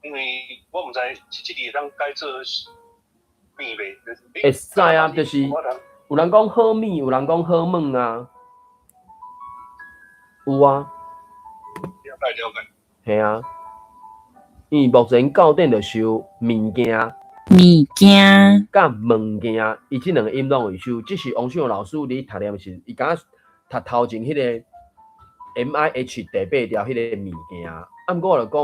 因为我毋知是即个当改做面袂。会使啊，就是有人讲好面，有人讲好问啊，有啊。了解。系啊，因为目前教典就收物件、甲物件，伊即两个音拢会收。即是王秀老师你读念时，伊敢读头前迄个 MIH 第8条迄个物件。啊，毋过我就讲，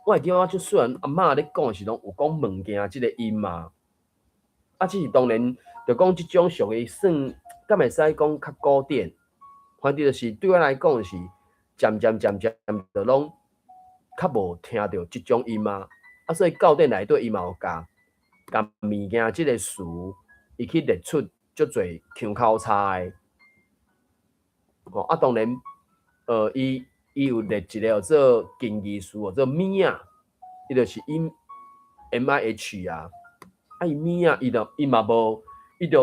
我会记我虽然阿嬷咧讲是拢有讲物件即个音嘛，啊，只是当然就讲即种属于算，敢会使讲较古典，反正就是对我来讲就是。渐就拢较无听到即种音啊，所以教典内底伊嘛有甲物件即个词，伊去列出足侪腔口差的。哦，啊，当然，伊有列一个叫做近义词，叫做咪啊，伊就是音 MIH 啊，伊咪啊，伊嘛无，伊的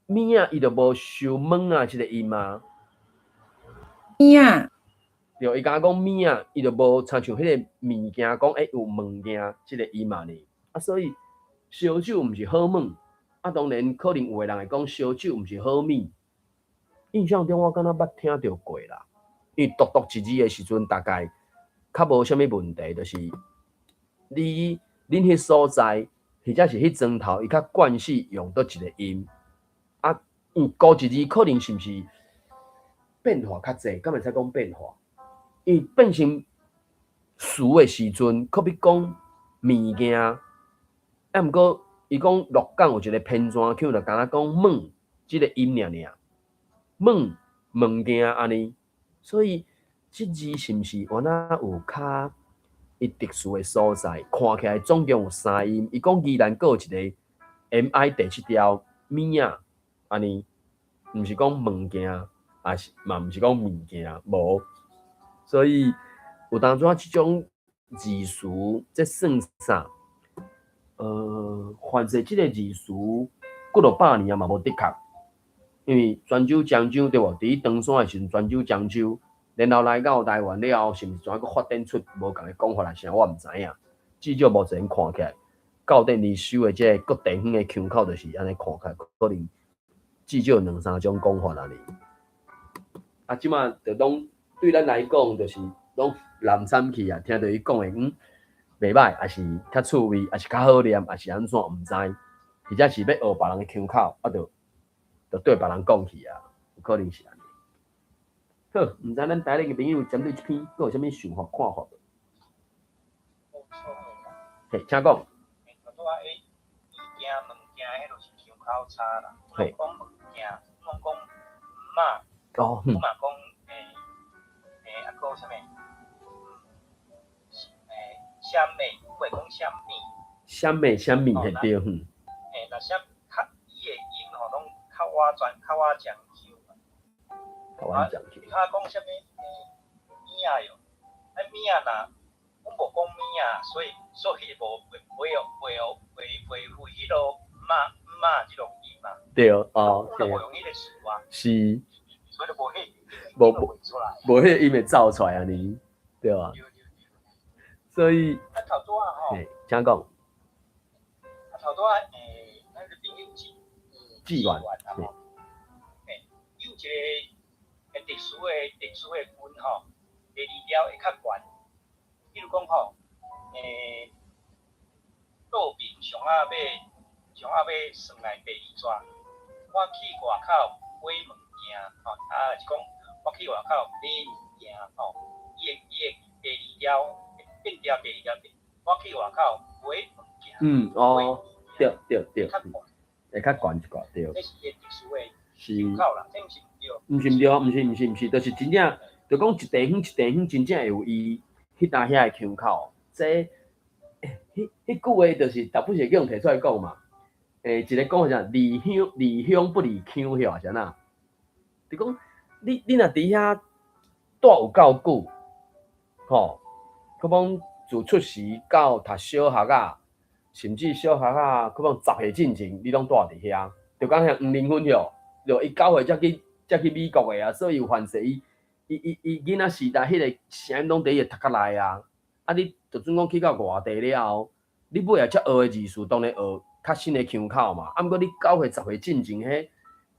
咪啊，伊就无收问啊即个音啊。咪啊，对，伊甲讲咪啊，伊就无参像迄个物件讲，有物件即个意嘛呢。啊，所以烧酒毋是好问，啊，当然可能有个人会讲烧酒毋是好面。印象中我敢若捌听着过啦，因为读一字的时阵，大概较无啥物问题，就是恁迄所在，或者是迄砖头，伊较惯势用倒一个音。啊，高一字可能是毋是？变化较济，敢会使讲变化？因为变成词的时阵，可比讲物件。啊，毋过伊讲鹿港有一个偏专口，就敢若讲问即个音尔，问物件安尼。所以即字是毋是原来有较伊特殊的所在？看起来总共有3音。伊讲依然阁有一个 MI 第7条咪啊安尼，毋是讲物件。也是嘛，毋是讲物件，无，所以有当阵即种字词，这算啥？凡是即个字词，过了100年啊嘛无的确，因为泉州、漳州对无？伫登山的时阵，泉州、漳州然后来到台湾了后，是毋是怎个发展出无共的讲法来啥？我毋知影。至少目前看起来，到底离收的这各地方的腔口就是安尼看起来，可能至少两三种讲法安尼。啊，即马就拢对咱来讲，就是拢南山去啊，听到伊讲的，袂歹，还是较趣味，还是较好念，还是安怎，毋知。或者是要学别人的腔口，啊，就对别人讲去啊，有可能是安尼。好，毋知咱台湾嘅朋友针对这篇，有啥物想法看法？嘿，请讲。头拄啊，物件迄著是腔口差啦。嘿。讲物件，拢讲嘛。哦。我嘛讲啊个啥物？虾米，我会讲虾米。虾米迄对，若啥较伊的音吼，拢较我讲究。较我讲究。他讲啥物？米啊哟，米啊呐，我无讲米啊，所以无维护迄落嘛即落音嘛。对哦，对。无用迄个词啊。是。所以就无迄，无迄音会走出来安尼，对吧？所以。啊，头拄啊吼。请讲。啊，头拄啊咱个朋友志愿啊吼。有一个特殊的分吼，第二条会较悬。比如讲吼，路边上啊要算来第二纸，我去外口买物件吼，是讲我去外口买物件吼，伊的第二条变调第二条，我去外口买物件。哦，对，会较悬一寡对。这是伊特殊的腔口啦，这毋是毋对。毋是，就是真正，就讲一地方真正会有伊迄搭遐的腔口。这迄句话就是大部分是用摕出来讲嘛。一个讲法啥，离乡不离腔，晓啊？啥呐？就讲你若伫遐住有够久，吼，可讲自出世到读小学啊，甚至小学啊，可讲10岁进前，你拢住伫遐，就讲像黄玲芬哟，就伊9岁才去美国的啊，所以有范式伊囡仔时代迄个啥拢伫伊读壳内啊。啊，你就算讲去到外地了后，你尾也才学的字词，当然学较新的腔口嘛。啊，毋过你9岁10岁进前，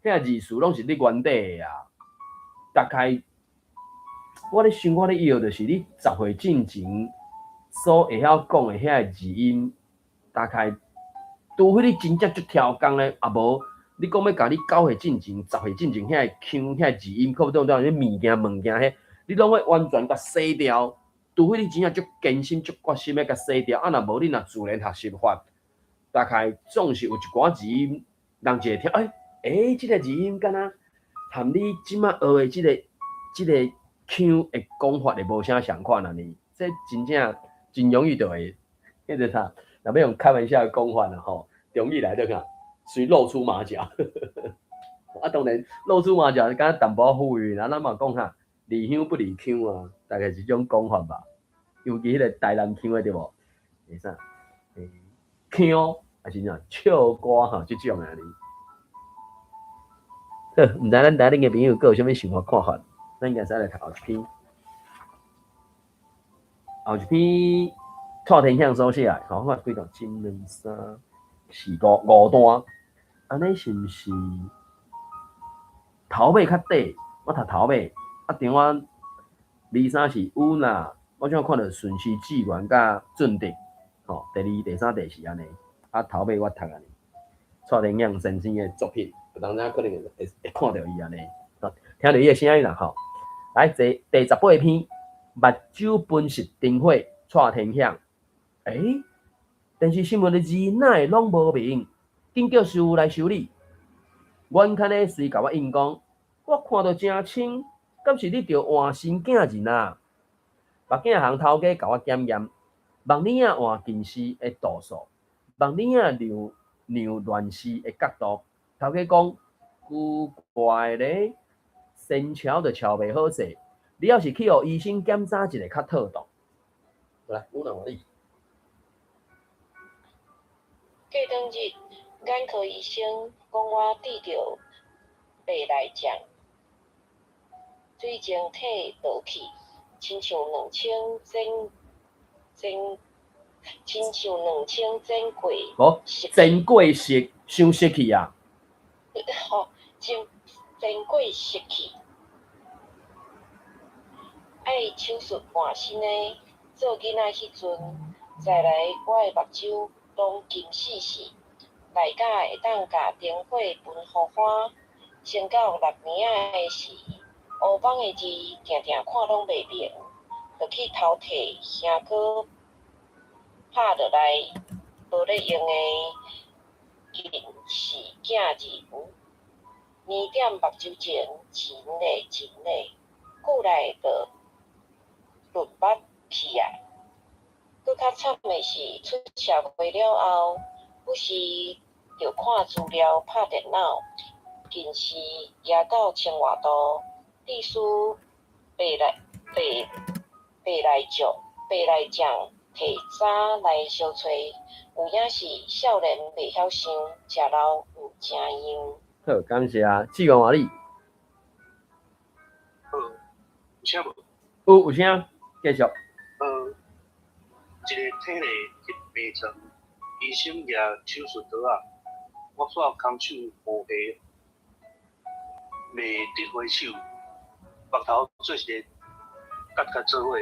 遐字词拢是你原底的啊。大概我咧想，我咧要就是你10岁进前所会晓讲的遐字音，大概除非你真正足挑工咧，啊无你讲要甲你9岁进前、10岁进前遐腔遐字音，可不当迄物件迄，你拢要完全甲洗掉。除非你真正足坚心、足决心要甲洗掉，啊，若无你若自然学习法，大概总是有一寡字音，人就会听，即个字音敢若含你即马学的即个腔的讲法会无啥相款啊呢？这真正真容易就会，迄个啥，若要用开玩笑的讲法啦吼，容易来对看，随露出马脚。啊，当然露出马脚，敢若淡薄富裕，咱嘛讲哈。离乡不离腔啊，大概是这种讲法吧。尤其迄个台南腔的对无？啥？腔还是啥？唱歌哈，即种啊哩。毋知咱台南嘅朋友有啥物想法看法？咱应该使来读后一篇。后一篇蔡天向所写，我看几段1、2、3、4、5段，安尼是毋是头尾较短？我读头尾。啊，张我2、3是有啦，我怎看到顺序志愿甲俊德，吼，第2、第3、第4安尼。啊，头尾我读安尼。蔡天向先生的作品，有当时可能会看到伊安尼，听到伊的声音啦，吼。来，第18篇，目睭分析灯火，蔡天向。电视新闻的字哪会拢无明？紧叫师傅来修理。远看的随甲我应讲，我看到真清。敢是你着换新囝人啊？目镜行头家甲我检验，目镜仔换近视的度数，目镜仔量乱视的角度。头家讲，古怪咧，先瞧就瞧袂好势。你要是去互医生检查一下较妥当。来，我来换你。过当日，眼科医生讲我得着白内障。水晶体落去，亲像2000过无真过色伤失去啊！真过失去。爱手术换身的做囡仔迄阵，再来我的目睭拢金死死，内甲会当甲灯火分互花。升到6年仔的时，乌帮的字定定看拢袂明，就去偷摕兄哥拍落来无咧用的近视镜字符，粘点目睭前，真嘞真嘞，久来就润目去啊！搁较惨的是出社会了后，有时着看资料、拍电脑，近视压到千外度，历史白来酱摕早来相找，有影是少年袂晓想，食老毋正用。好，感谢啊，志愿话你有啥无？有声，继续。一个体内去病床，医生举手术刀啊，我煞空手无下，袂得回手，目头做一个角做伙，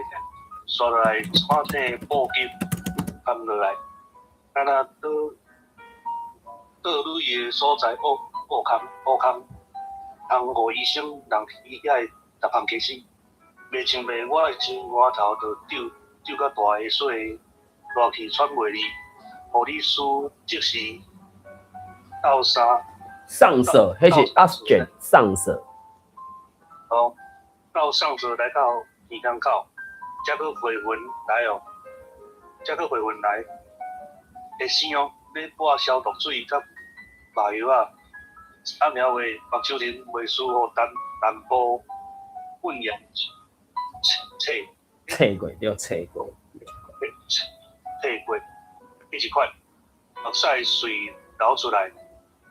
刷落来穿顶布巾含落来，敢若倒蕊的所在乌空，通互医生人去遐逐项开始，袂像袂我的前额头就丢到大个水，热气喘袂离，护理师即时到三上色，迄是 oxygen 上色。哦，到上色来到耳孔口，才去回魂来哦，会生哦，要抹消毒水甲麻药啊，暗暝话目睭林袂舒服，淡薄混染测过对，测过。迄一款目屎水流出来，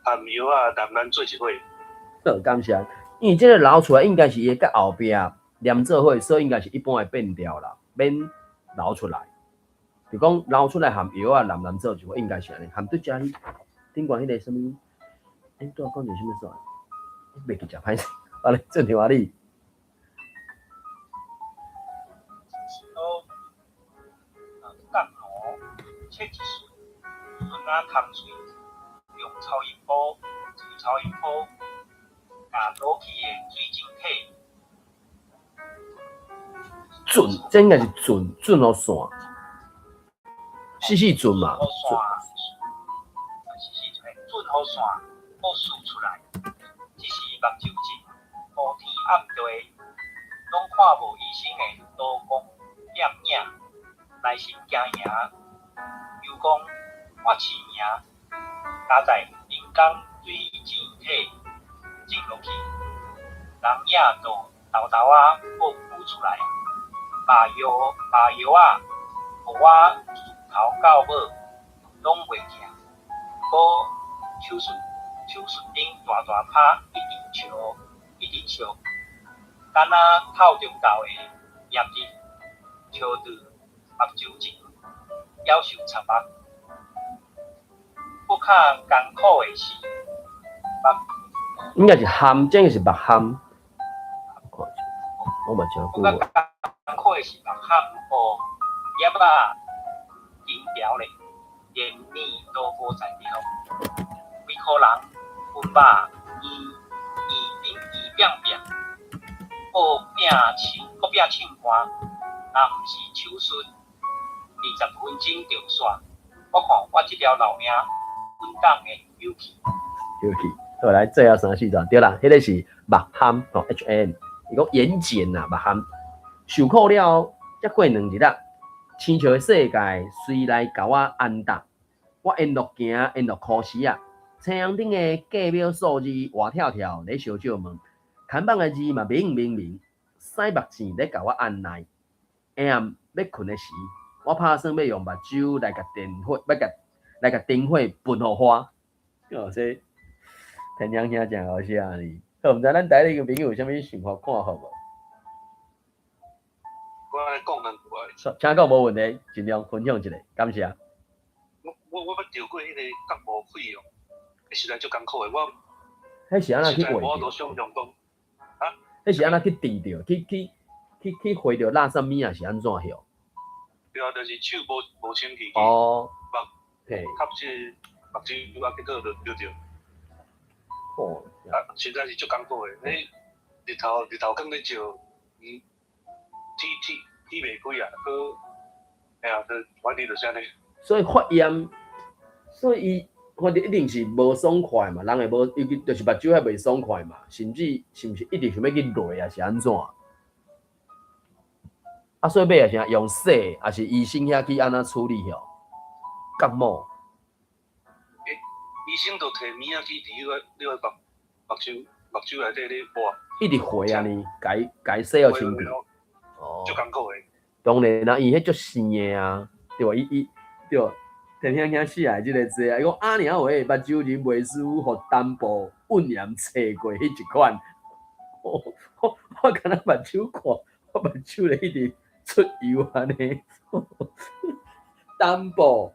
含药啊淡淡做一伙。好，感谢。因为这个流出来应该是伊甲后壁连做伙，所以应该是一般会变掉啦，免流出来。就讲流出来含药啊，蓝做一伙，应该是安尼。含对家里顶悬迄个什么，拄仔讲着什么煞？袂记食歹势。好咧，正题话你。降喉、切一顺，顺啊汤水，用超音波、甲落去的水晶体准，这应该是准好线，细准嘛。准好线，好输出来。只是目睭前，乌天暗地，拢看无医生的刀光点影。内心惊赢，又讲我饲命，加在人工水晶体进落去，人影就豆豆啊，要浮出来。麻药啊，互我头到尾拢袂疼，搁手术顶大拍，一直笑，敢若透中豆的叶子，笑得目睭前夭寿插目，不较艰苦的是应该是含，这个是目含。我嘛听不过。较艰苦的是目含和叶啊银条咧，连面都无在了。规颗人分肉扁，搁拼唱歌，若毋是手术。20分钟就煞，我看我这条老命稳当的有气。好来，最后3四段对啦，迄个是目含哦 ，HN， 伊讲眼睑呐，目含受苦了，才过2日啦，亲像世界随来甲我安踏，我沿路行，沿路考试啊，青阳顶的计表数字活跳跳咧小笑问，看板的字嘛明，屎目糋咧甲我按捺，下暗要困的时。我打算要用目睭来甲灯火，来甲灯火分互花。哦，这天娘兄真好笑呢。好，毋知咱台里个朋友有啥物想法看好无？来讲两句啊。请讲无问题，尽量分享一下，感谢。我捌着过迄个感冒肺哦，实在足艰苦的。我迄是安怎去实在会着？我都想象讲，迄是安怎去治着？去会着拉什物啊？是安怎晓？对啊，就是手无清气，哦，目嘿，较即目睭啊，结果就着。哦，啊，实在是足艰苦的。你日头光咧照，天袂开啊，佮哎呀，反正就是安尼。所以发炎，所以伊反正一定是无爽快嘛，人会无，尤其就是目睭还袂爽快嘛，甚至是毋是一定想要去累啊，是安怎？啊，所以尾也是用洗，还是医生遐去安怎处理吼？感冒，医生就摕棉仔去伫你个目睭内底咧抹，一直回啊呢，该洗要清气。哦，足艰苦的。当然啦，伊迄足生的啊，对吧？伊对，听听死来即个字啊，伊讲啊，尔话目睭人袂舒服，互单薄温炎测过迄一款。我敢若目睭看，我目睭咧一直出油安尼，单薄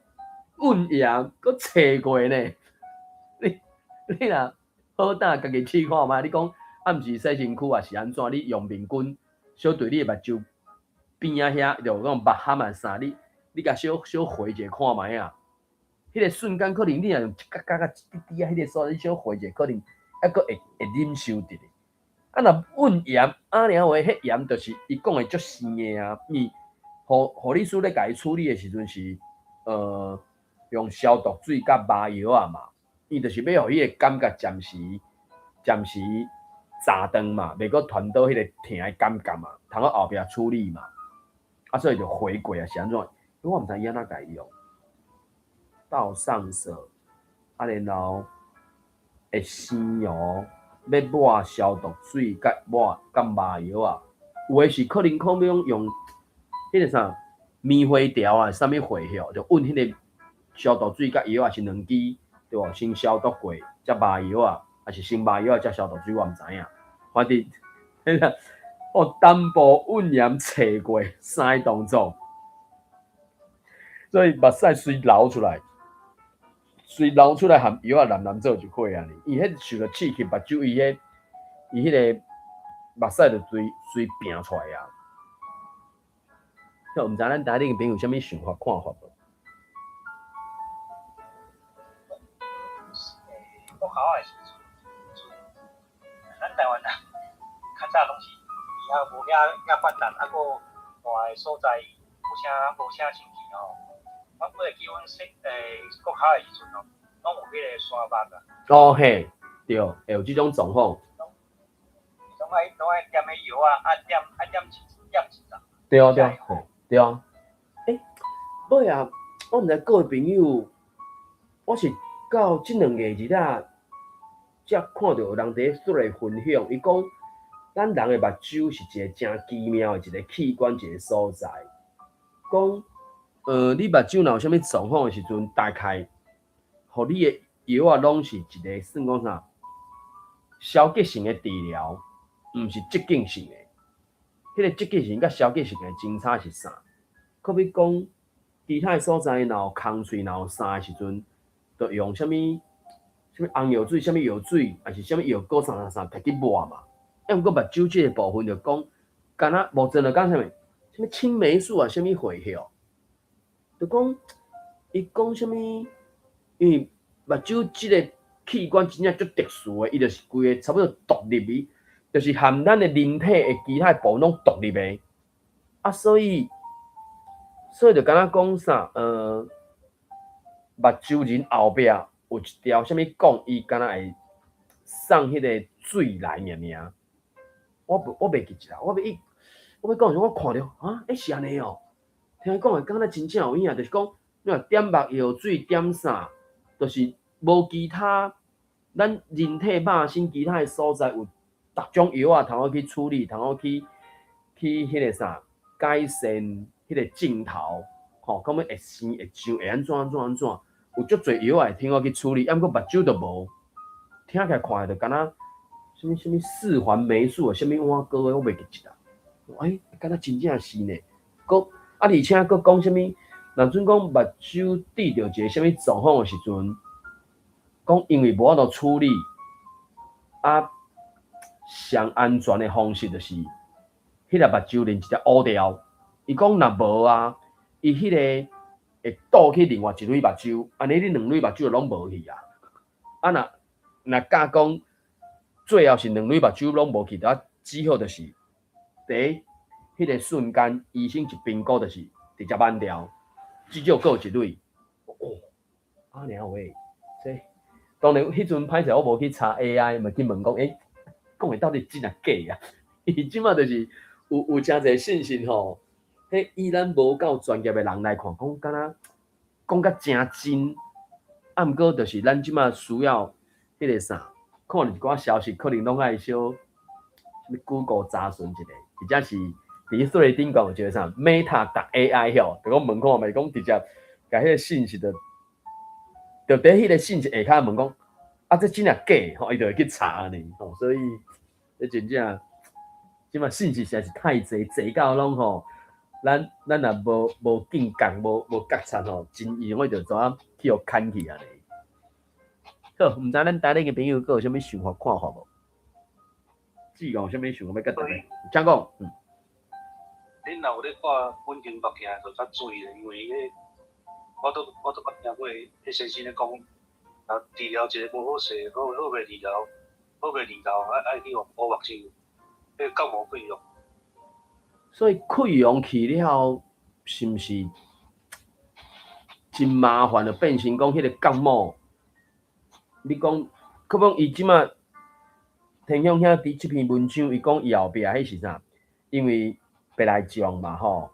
温炎，搁测过呢。你若好胆家己试看觅，你讲啊，毋是洗身躯啊，是安怎？你用面巾小对你的目睭边仔遐，就讲目蚶啊啥，你甲小回者看觅啊。迄个瞬间可能你若用一角角啊一滴滴啊，迄个所在你小回者可能还阁会忍受得。啊，若温炎啊，尔话迄炎就是伊讲的足生的啊，伊护理师咧甲伊处理的时阵是用消毒水甲麻药啊嘛，伊就是要互伊个感觉暂时炸断嘛，袂阁传到迄个疼的感觉嘛，通到后壁处理嘛，啊，所以就回过啊是安怎？因为我毋知伊安怎甲伊用，倒上色，啊，然后会生哦。要抹消毒水，甲麻药啊，有诶是可能用迄个啥棉花条啊，啥物花hiệu，就运迄个消毒水甲药啊是两支，对无？先消毒过，才麻药啊，还是先麻药啊，才消毒水，我毋知影。反正迄个哦，单薄温炎测过三个动作，所以目屎随流出来。随流出来含药啊，蓝做就可以啊。伊迄受着刺激，目睭伊迄个目屎就随拼出来啊。我毋知咱台顶朋友有啥物想法看法无？我考的时阵，咱台湾人较早拢是以后无遐发达，啊个大个所在无啥清气吼。我会记阮国考的时阵哦，拢有迄个山目啊。哦嘿，对，会有即种状况。拢爱点迄药啊，点一扎。对啊，对啊。尾啊，我毋知各位朋友，我是到即2个日啊，才看到有人伫咧说来分享，伊讲咱人的目睭是一个真奇妙的一个器官，一个所在。讲你目睭若有啥物状况的时阵，大概互你的药啊，拢是一个算讲啥消极性的治疗，毋是积极性的。迄个积极性甲消极性的争差是啥？可比讲其他的所在，若有空喙，若有啥的时阵，就用啥物红药水、啥物药水，还是啥物药膏啥摕去抹嘛。毋过目睭即个部分就讲，敢若目前就讲啥物青霉素啊，啥物花hiệu。就讲，伊讲啥物？因为目睭即个器官真正足特殊的，伊就是规个差不多独立的，就是含咱的人体的其他部分拢独立的。啊，所以就敢若讲啥？目睭人后壁有一条啥物管，伊敢若会送迄个水来尔。我袂记一啦，我要讲时，我看着啊，是安尼哦。听伊讲的，敢若真正有影，就是讲，你若点目药水点啥，就是无其他咱人体肉身其他的所在有逐种药啊，通好去处理，通好去迄个啥改善迄个镜头，吼，讲要会生会上会安怎，有足侪药啊，通好去处理，毋过目睭就无，听起来看就敢若什么四环霉素啊，什么碗糕的，我袂记一啦。敢若真正是呢。而且佫讲啥物？若准讲目睭滴到一个啥物状况的时阵，讲因为无法度处理，上安全的方式就是，迄个目睭连直接乌掉。伊讲若无啊，伊迄个会倒去另外一类目睭，安尼你两类目睭就拢无去啊。若假讲最后是两类目睭拢无去，只好就是第一，迄个瞬间医生一评估就是直接挽掉，至少佫有一类。哦，尔喂，这当然迄阵歹势，我无去查 AI， 嘛去问讲，讲的到底真啊假啊？伊即马就是有诚侪信息吼。迄以咱无够专业的人来看，讲敢若讲甲诚真，毋过就是咱即马需要迄个啥，可能一寡消息可能拢爱小什么 Google 查询一下，或者是伫水顶讲有一个啥 Meta AI 吼，就讲问看咪讲直接甲迄个信息就伫迄个信息下骹问讲，这真啊假吼，伊就会去查呢吼，所以真正即马信息实在是太济到拢吼。咱若无警觉，无觉察吼，真容易就怎啊去互牵去安尼。好，毋知咱台里嘅朋友佫有啥物想法看法无？志勇有啥物想法要甲大家请讲？恁若有咧看本间目镜，就较注意咧，因为迄我都捌听过，迄先生咧讲，啊治疗一个无好势，好袂治疗，爱去用乌目镜，迄感冒费用。所以溃疡去了，是毋是真麻烦？就变成讲迄个感冒。你讲，可讲伊即马天兄兄伫即篇文章，伊讲伊后壁迄是啥？因为白内障嘛吼，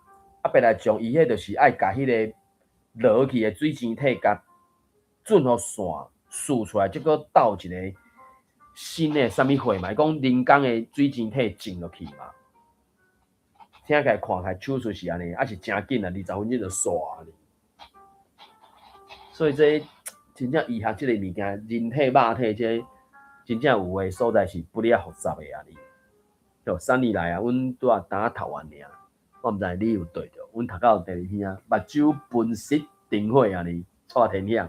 白内障伊迄就是爱甲迄个落去的水晶体甲准互线输出来，结果倒一个新的啥物血嘛？讲人工的水晶体进落去嘛。听起来看起来手术是安尼，是真紧啊，20分钟就煞呢。所以这真正医学这个物件，人体、肉体这真正有诶所在是不哩复杂诶啊！你，就3年来啊，阮拄啊当读完尔，我毋知你有对着，阮读到第2篇啊，目睭分析定血啊你，错天响，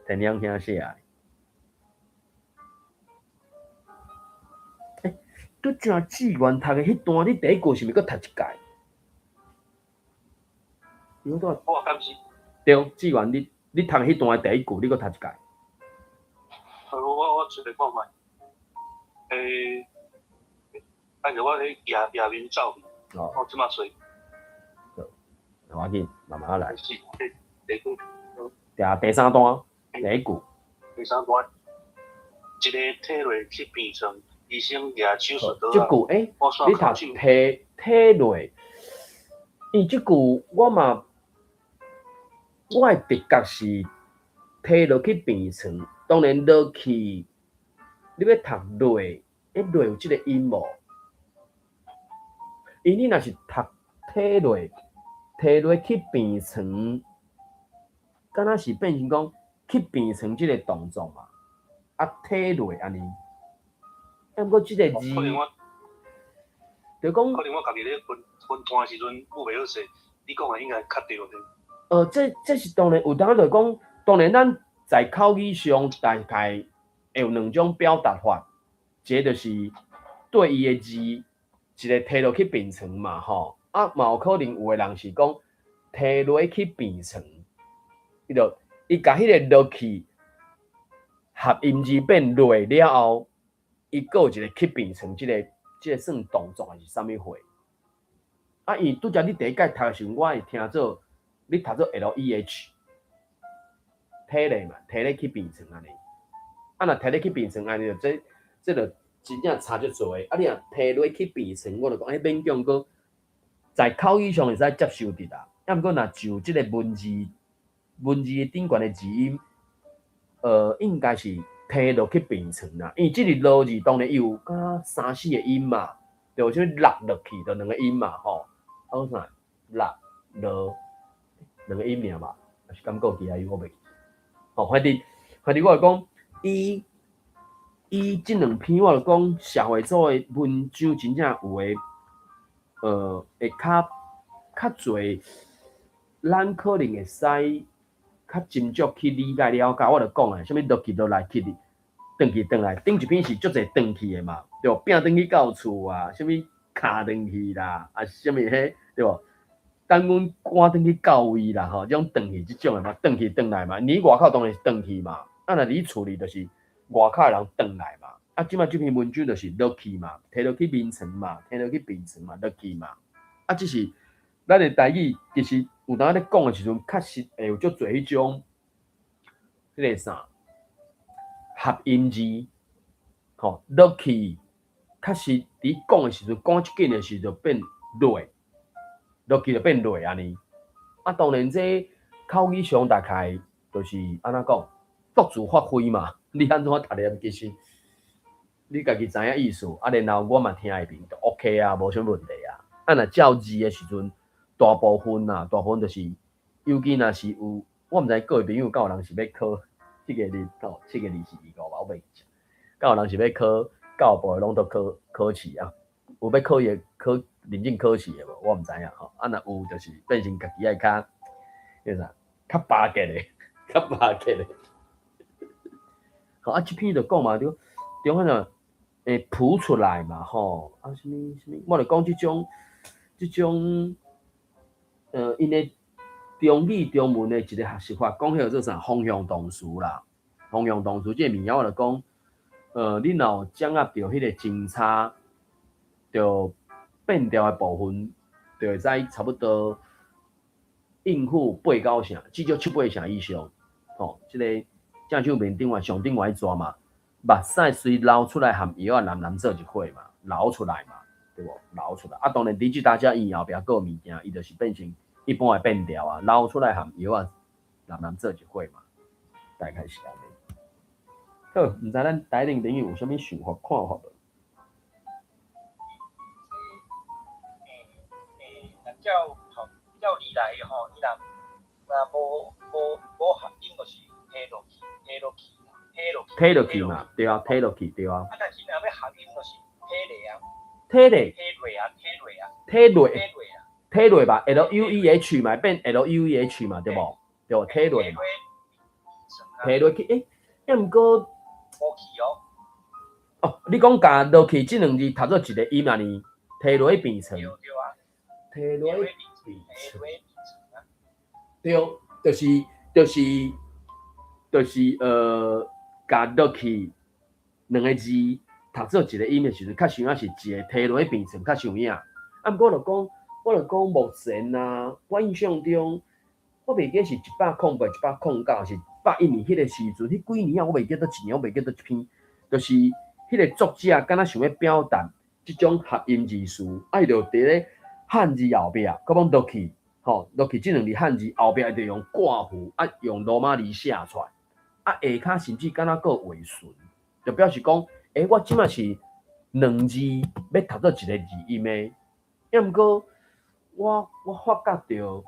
天响听写啊。拄正志愿读的迄段，你第一句是毋是搁读一届？我敢是。对，志愿你读迄段的第一句，你搁读一届？我出来看卖。按照我迄页面照片，我即马找。好，要紧，慢慢来。是第一句。第3段，第一句。第3段，一个体内去变成。医生举手术刀啊！即句你读体内，因即句我的直觉是体落去变成，当然落去，你要读内，内有即个音无？因你若是读体内去变成，敢若是变成讲去变成即个动作嘛？体内安尼。毋过即个字，就讲，可能我家己咧分段时阵有袂好势，你讲诶应该较对咧。这是当然有当就讲，当然咱在口语上大概会有2种表达法，一个就是对伊诶字，一个摕落去变成嘛吼，嘛有可能有诶人是讲摕落去变成，伊甲迄个落去合音字变落了后。伊佫有一个去变成即个算动作还是啥物货？因拄则你第一届读诶时阵，我会听做你读做 LEH， 体内嘛，体内去变成安尼。若体内去变成安尼，这就真正差足多诶。你若体内去变成，我就讲勉强佫在口语上会使接受得啦。毋过若就即个文字诶顶悬诶字音，应该是。摕落去变成啦，因为即个落字当然有甲3、4个音嘛，就像落落去就2个音嘛，吼，啥落落2个音尔嘛，还是感觉其他语我袂记。反正我会讲，伊即2篇我就讲社会组的文章真正有诶，会较较侪，咱可能会使较斟酌去理解了解。我就讲诶，啥物落去落来去，转去转来，顶一篇是足侪转去诶嘛，对无？拼转去到厝啊，啥物卡转去啦，啊，啥物迄对无？等阮赶转去到位啦，吼，这种转去即种诶嘛，转去转来嘛。你外口当然是转去嘛，啊，若你厝里就是外口诶人转来嘛。啊，即摆即篇文章就是落去嘛，摕落去眠床嘛，摕落去病床嘛，落去嘛。啊，即是咱诶台语，其实有当咧讲诶时阵，确实会有足侪迄种迄个啥合音字，吼，落去，确实伫讲诶时阵，讲即紧诶时就变落，落去就变落安尼。啊，当然这口语上大概就是安怎讲，各自发挥嘛。你安怎读咧？其实。你家己知影意思，啊，然后我嘛听会明，就 OK 啊，无啥问题啊。啊，若照字诶时阵，大部分就是，尤其若是有，我毋知各位朋友敢有人是要考7个字到7个字是2、5吧，我袂记。敢有人是要考教育部诶拢都考试啊？有要考认证考试诶无？我毋知影吼。啊，若有就是变成家己爱较，叫啥？较巴结诶，较巴结诶。好啊，即篇就讲嘛，中间啊。会谱出来嘛吼，啊什么，我就讲即种，因诶中语中文诶一个学习法，讲迄个做啥方向动词啦，方向动词即个物件我就讲，你若有掌握到迄个侦查，就变调诶部分，就会使差不多应付8、9成，至少7、8成以上，吼，即个正手面顶上顶一抓嘛。目屎随流出来含药啊，蓝做一伙嘛，流出来嘛，对无？流出来啊，当然伫即大家伊后壁个物件，伊就是变成一般诶变调啊，流出来含药啊，蓝做一伙嘛，大概是安尼。好，毋知咱台顶朋友有啥物想法看法无？照理来吼，伊若无合音，就是推落去。推落去嘛，对啊，推落去对啊。啊，但是若要合音，就是推落啊。推落吧 ，LUEH 嘛，变 LUEH 嘛，对无？对无？推落嘛。推落去，抑毋过无去哦。哦，你讲甲落去即两字读做一个音啊呢？推落去变成。对啊。推落去变成。对，就是甲落去两个字读做一个音的时阵，较像啊是一个提落去变成较像影。啊，毋过我就讲目前啊，我印象中，我袂记是108、109是110年迄个时阵，迄几年啊，我袂记得一年，我袂记得一篇，就是迄个作者敢若想要表达即种合音字词，啊，伊就伫咧汉字后壁，佮讲落去，吼，落去即两字汉字后壁，伊就用挂符啊，用罗马字写出来。啊，下骹甚至敢若个尾顺，就表示讲，我即马是两字要读做一个字音诶。抑毋过，我发觉到，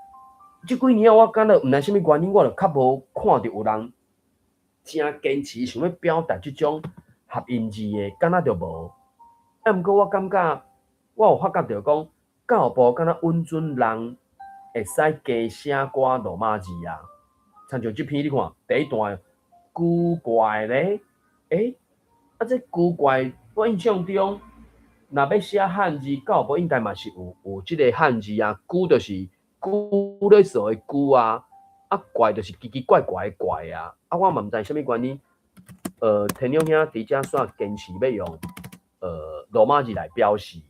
即几年我敢若毋知啥物原因，我就较无看到有人真坚持想要表达即种合音字诶，敢若就无。抑毋过我感觉，我有发觉到讲，教育部敢若允准人会使加写寡罗马字啊。参像即篇你看第一段。古怪咧，啊，这古怪，我印象中，若要写汉字，教育部应该嘛是有即个汉字啊。古就是古咧数的古啊，啊怪就是奇奇怪怪的怪啊。啊，我嘛毋知啥物原因，天亮兄伫遮煞坚持要用罗马字来表示。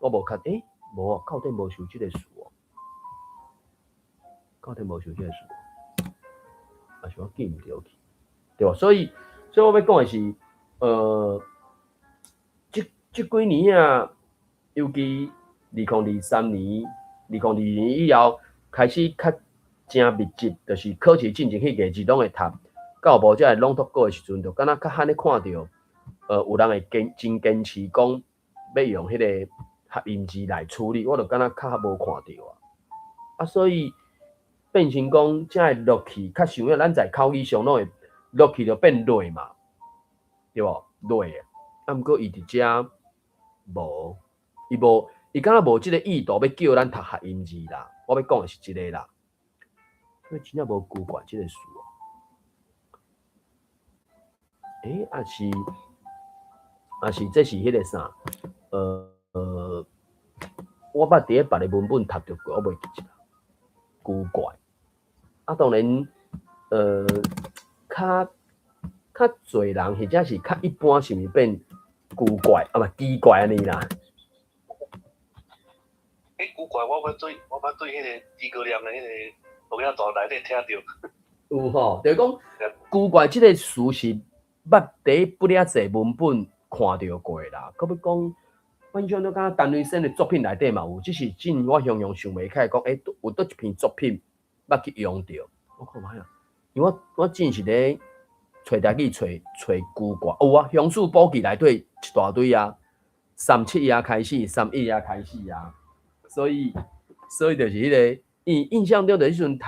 我无看，无啊，到底无想即个事哦，到底无想即个事。啊，是我记唔着去，对吧？所以我要讲的是，即几年啊，尤其2023年、2022年以后，开始较真密集，就是考试进前迄个字拢会读，教育部才会朗读过的时阵，就敢若较罕咧看到，有人会真坚持讲要用迄个合音字来处理，我就敢若较无看到啊。啊，所以。变成讲，才会落去，较像咱在口语上拢会落去就变落嘛，对无？落啊，毋过伊伫遮无，伊伊敢若无即个意图要叫咱读合音字啦。我要讲的是即个啦，所以真正无古怪即个事哦。这是迄个啥？我捌伫咧别个文本读着过，我袂记啦。古怪啊，当然，较侪人或者是较一般，是毋是变古怪啊？奇怪安尼啦。古怪，我捌对迄个诸葛亮的迄个录影带内底听着。有吼，就是讲古怪即个词是捌伫不了侪文本看着过啦。搁要讲，我印象中敢若陈瑞生的作品内底嘛有，只是真我常常想袂起来讲，有倒一篇作品捌去用着。我看卖啊，因为我真是咧找台语找古怪，有啊，乡树补记内底一大堆啊，37页开始，31页开始啊，所以就是迄个，印象中就是迄阵读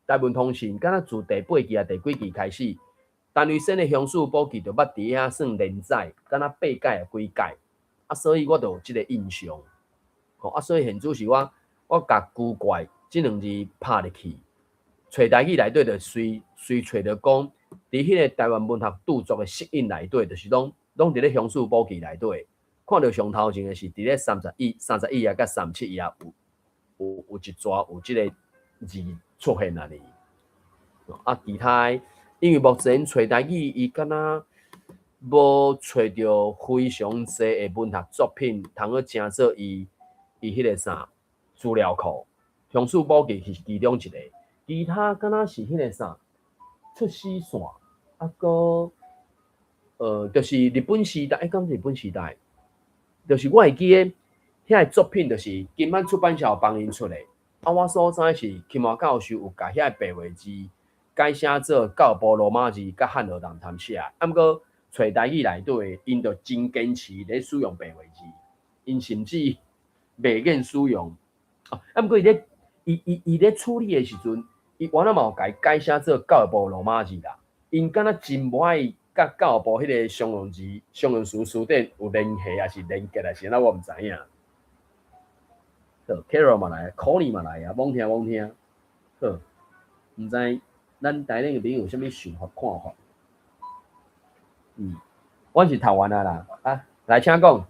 台文通信，敢若自第8期啊、第几期开始，陈瑞生的乡树补记就捌伫遐算连载，敢若8届啊几届，啊，所以我就有即个印象。啊，所以现主是我甲古怪即两字拍入去。找台语内底就随找着讲，伫迄个台湾文学著作的适应内底，就是拢伫咧乡树补记内底，看到上头前的是伫咧31页甲37页有一撮有即个字出现啊哩。啊，其他因为目前找台语伊敢若无找着非常侪的文学作品，通去正做伊迄个啥资料库，乡树补记是其中一个。其他敢若是迄个啥出师线，啊个就是日本时代，敢日本时代，就是我会记诶，遐个作品就是金版出版社帮因出诶。啊，我所知是金华教授有甲遐个白话字改写做教部罗马字甲汉语人谈写，啊，毋过找台语内底，因就真坚持咧使用白话字，因甚至袂愿使用。啊，毋过伊咧处理诶时阵。伊原来嘛有改写做教育部罗马字啦，因敢若真无爱甲教育部迄个常用词词典有联系，还是连结，还是安我毋知影。好 ，Carol 嘛来 ，Connie 嘛来啊，罔听。好，毋知咱台内个朋友有啥物想法看法？我是读完啊啦，啊，来请讲。我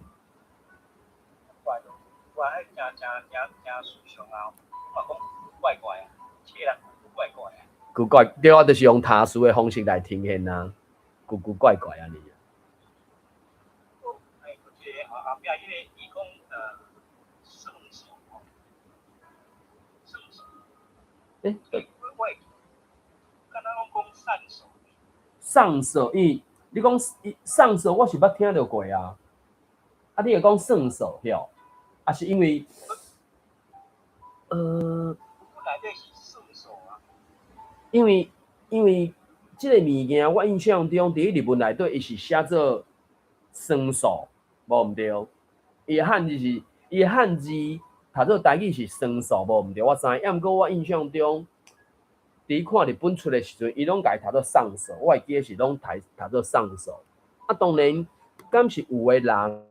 迄真思想啊，我讲怪怪啊，这人。古怪，对啊，就是用他书的方式来呈现啊，古怪安尼。后壁迄个伊讲圣手，我敢若拢讲上手。上手，你讲上手，我是捌听到过啊。啊，你会讲圣手票，啊是因为因为即个物件，我印象中伫日文内底，伊是写做生数，无毋对。伊的汉字读做台语是生数，无毋对。我知，抑毋过我印象中，伫看日本出的时阵，伊拢家读做上手，我会记得是拢读做上手。啊，当然，敢是有的人，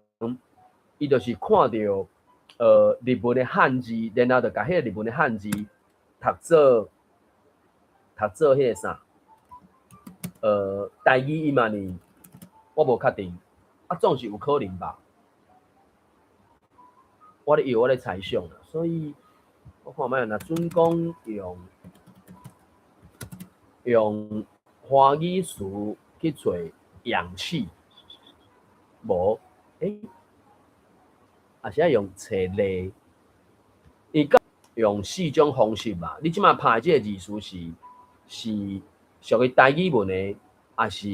伊就是看到日文的汉字，然后就甲迄个日文的汉字读做迄个啥，台语伊嘛呢，我无确定，啊，总是有可能吧。我咧猜想啦，所以我看卖若准讲用华语词去找氧气，无也是要用找例，伊讲用4种方式嘛。你即马拍即个字词是属于台语文的，还是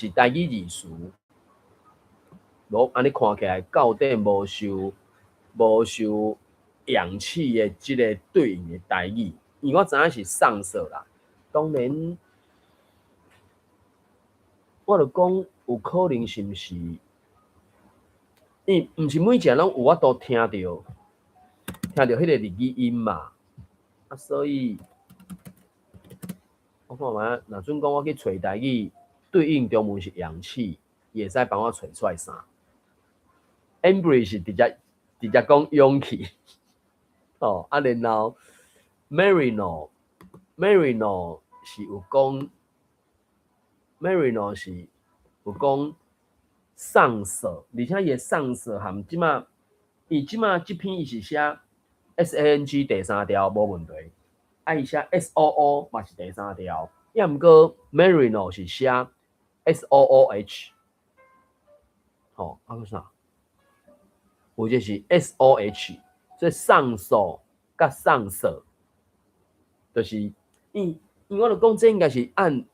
台语字词？无安尼看起来，到底无受氧气的即个对应的台语，因为我知影是上色啦。当然，我就讲有可能是毋是？因毋是每一个拢有法度听到迄个日语音嘛，啊，所以我看卖，若准讲我去找台语对应中文是氧气，也会使帮我找出来啥 ？Embrace 直接直接讲勇气。哦，啊，然后 Marino 是有讲 Marino 是有讲上色，而且伊的上色含即马，伊即马即篇伊是写 SANG 第3条无问题，啊伊写 SOO 嘛是第3条，要毋过 Marino 是写 SOOH， 吼，啊个啥？有就是 SOH， 所以上手甲上色，就是因我就讲这应该是按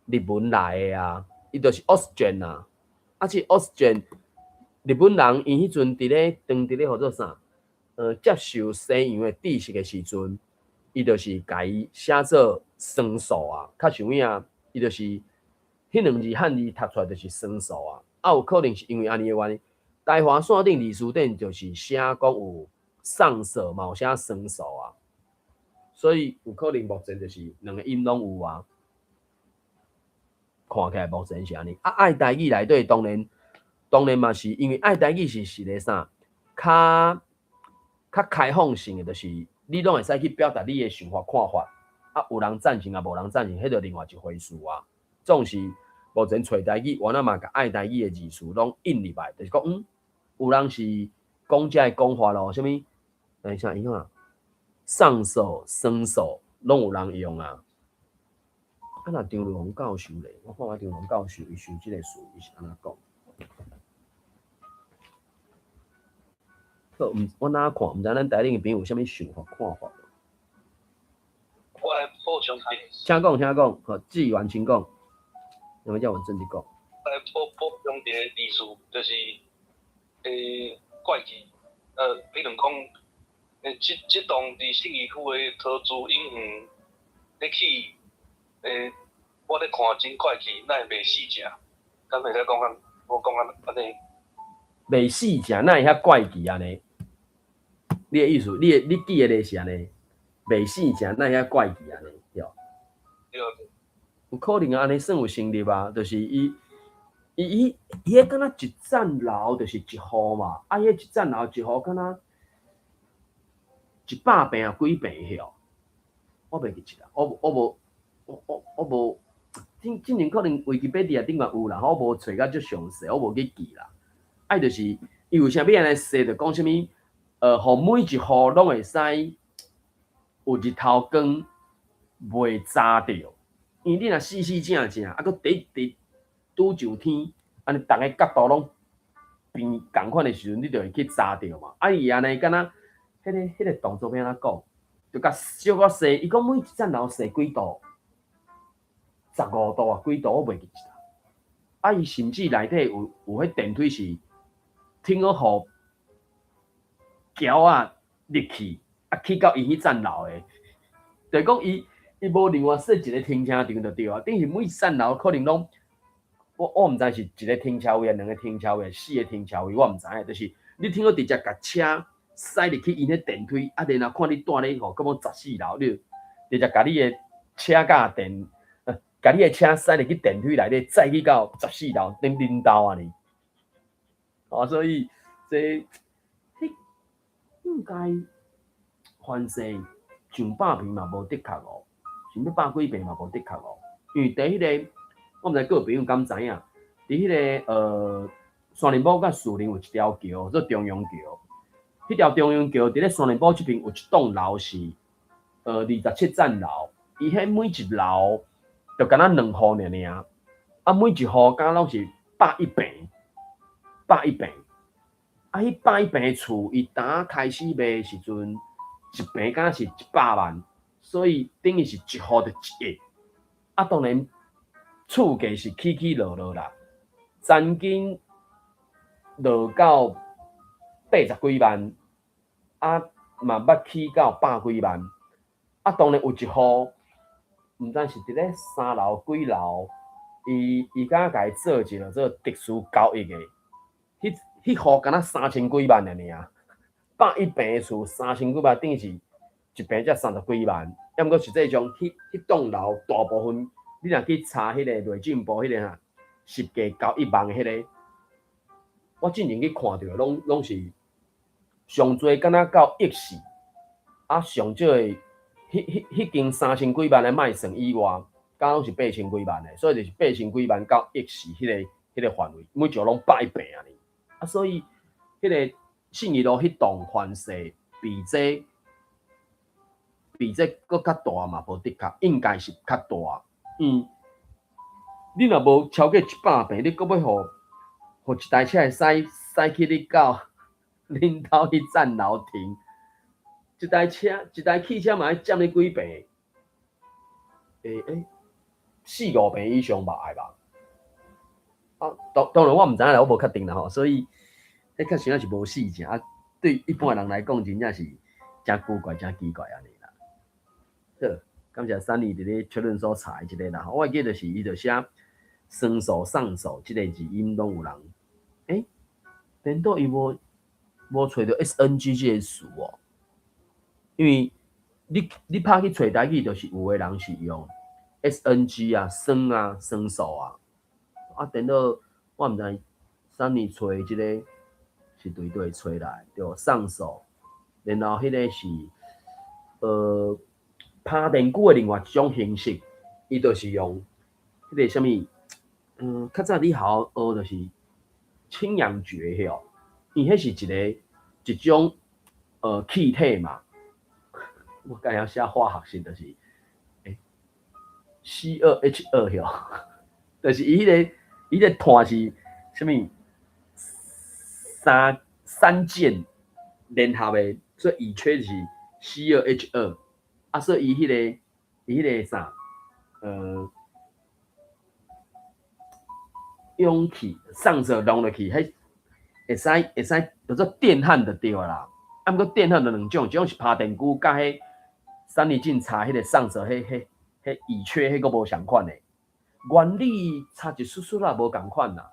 日文来的啊，伊就是 oxygen 啊，啊即 oxygen 日本人因迄阵伫咧当伫咧叫做啥？接受西洋的知识的时阵，伊就是甲伊写做酸素啊，较像影，伊就是迄2字汉字读出来就是酸素啊，啊有可能是因为安尼的原因。台华线顶历史顶就是写讲有上色嘛，有写酸素啊，所以有可能目前就是两个音拢有啊。看起来目前是安尼。啊，爱台语内底当然嘛是因为爱台语是一个啥，较开放性的，就是你拢会使去表达你的想法看法。啊，有人赞成啊，无人赞成，迄就另外一回事啊。总是目前找台语，我那嘛甲爱台语的字词拢印入来，就是讲有人是讲遮个讲法咯，啥物？等一下，伊看上手、升手拢有人用啊。啊，若张龙教授咧，我看张龙教授伊受即个事，伊是安怎讲？我哪看？毋知咱台顶的朋友有啥物想法、看法？我来补充一点。请讲，好，志源请讲。有没有叫我正经讲？来补充一个例子，就是怪奇，比如讲，即栋伫信义区的桃竹影园，咧去，我咧看真怪奇，哪会袂死食？敢会使讲我讲安尼？袂死食，哪会遐怪奇安尼？你的意思，你记的咧是安尼？袂死食，哪会遐怪奇安尼？对。对。有可能安尼算有成立啊，就是伊迄敢若一层楼就是1户嘛，啊，迄一层楼1户敢若100平啊几平迄哦，我袂记起啦，我无，之前可能维基百科顶嘛有啦，我无找到足详细，我无去记啦。啊，就是伊为啥要安尼说，就讲啥物？互每一户拢会使有日头光袂炸着。因为你若死正，啊，佮第拄上天，安尼逐个角度拢变共款的时阵，你就会去炸着嘛。啊，伊安尼敢若迄个动作要安怎讲？就甲小可细，伊讲每一层楼细几度，15度啊，几度我袂记啦。啊，伊甚至内底有迄电梯是听好互桥啊入去，啊去到伊迄层楼的，就是讲伊无另外设一个停车场就对啊，等于每一层楼可能拢，我毋知是一个停车位啊，2个停车位，4个停车位，我毋知影，就是你听到直接甲车驶入去因迄电梯，啊，然后看你住咧吼，咁讲14楼，你直接甲你的车甲电，甲你的车驶入去电梯内底，载去到14楼，恁领导啊你，哦，所以这应该反正上100平嘛无的确哦。想要100几平嘛无的确哦，因为伫迄个，我毋知各位朋友敢知影，伫迄个山林堡甲树林有一条桥，做中央桥。迄条中央桥伫咧山林堡即边有一栋楼是27层楼，伊迄每一楼就敢若2户尔，啊每一户敢若拢是110平，啊迄110平的厝，伊当开始卖时阵，一平敢若是100万。所以等于是1户就1亿，啊，当然厝价是起落落啦，曾经落到80几万，啊嘛捌起到100几万，啊，当然有一户，毋知是伫咧3楼几楼，伊敢甲伊做一个做特殊交易的，迄户敢若3000几万尔，110平的厝3000几万，等于是。一平才30几万，要毋过实际上，迄栋楼大部分，你若去查迄个内政部迄个哈，实价交1万的迄个，我之前去看到，拢是上侪敢若到14，啊，上少的迄间3000几万的卖算以外，敢拢是8000几万的，所以就是8000几万到14迄个范围，每条拢100倍啊！啊，所以迄个信义路迄栋范式比这搁较大嘛，无的确应该是较大。你若无超过100倍，你搁要互一台车驶去你到恁兜迄站楼停，一台汽车嘛要占你几倍？4、5倍以上吧，爱吧？啊，当然我毋知影啦，我无确定啦吼，所以迄确实也是无细正啊。对一般人来讲，真正是真古怪、真奇怪安尼啦。好，感谢Sunny伫咧确认所查的即个啦。我会记得是伊就写双手、上手即个字音拢有人，难道伊无找到 SNG 即个词哦？因为你拍去找台语，就是有的人是用 SNG 啊、双啊、双手啊。啊，等到我毋知Sunny找即个是对找来，对上手，然后迄个是拍电鼓的另外一种形式，伊就是用迄个啥物，较早你好学就是青阳诀迄因迄是一种气体嘛，我刚才写化学式就是C2H2迄就是伊迄个碳是啥物三键联合的，所以乙炔是 C2H2，啊，所以伊迄个啥氧气上色弄落去，迄会使叫做电焊就对啦。啊，毋过电焊就两种，一种是拍电鼓，甲迄Sunny进查迄个上色，迄乙炔迄个无相款的。原理差一丝丝啦，无共款啦。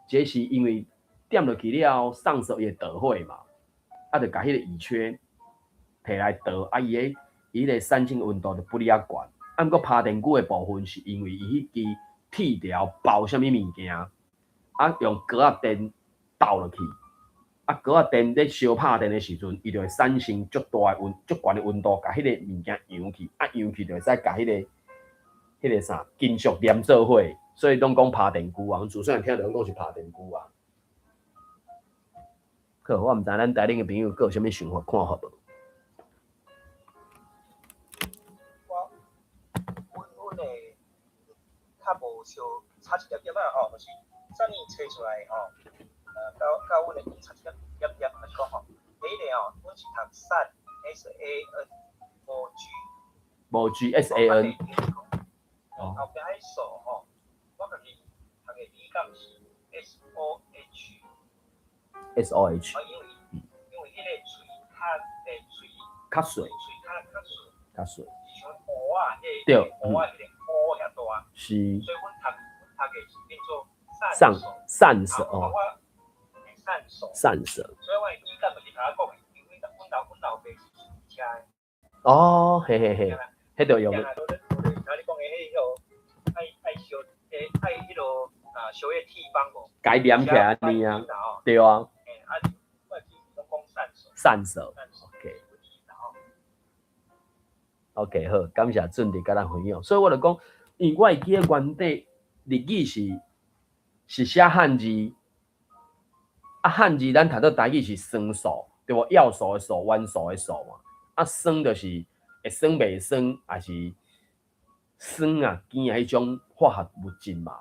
这是因为点落去了，上色会导火嘛，啊，就甲迄个乙炔摕来导，啊，伊个产生温度就不哩啊悬。啊，毋过拍电鼓的部分是因为伊迄支铁条包啥物物件，啊，用高压电倒落去，啊，高压电咧烧拍电的时阵，伊就会产生足悬的温度，甲迄个物件扬去，啊，扬去就会使甲迄个啥金属黏做伙，所以拢讲拍电鼓啊。主持人听到讲是拍电鼓啊。好，我毋知咱台顶的朋友佫有啥物想法看法无？阮诶较无相差一点点啊吼，就是啥物找出来吼，到阮诶差一点点，就是讲吼，第一个吼，阮是读SAN SAN 无 G SAN。后壁迄数吼，我家己读诶语感是 SOH。SOH。因为迄个喙较水。较水。像乌啊，对，乌啊，迄个乌遐大。是。所以阮读诶是变做散手哦。散手。所以我语感就是甲我讲诶，因为阮老爸是车诶。哦，嘿，迄着用。爱迄落小叶铁棒无？改黏起来安尼啊，对啊。我拢讲散手。OK， 好，感谢准弟甲咱分享。所以我就讲，因为我会记个原底日语是写汉字，啊汉字咱读到台语是双数，对无？要素的素，弯数的数嘛。啊双就是会双袂双，还是酸啊、碱啊迄种化学物质嘛。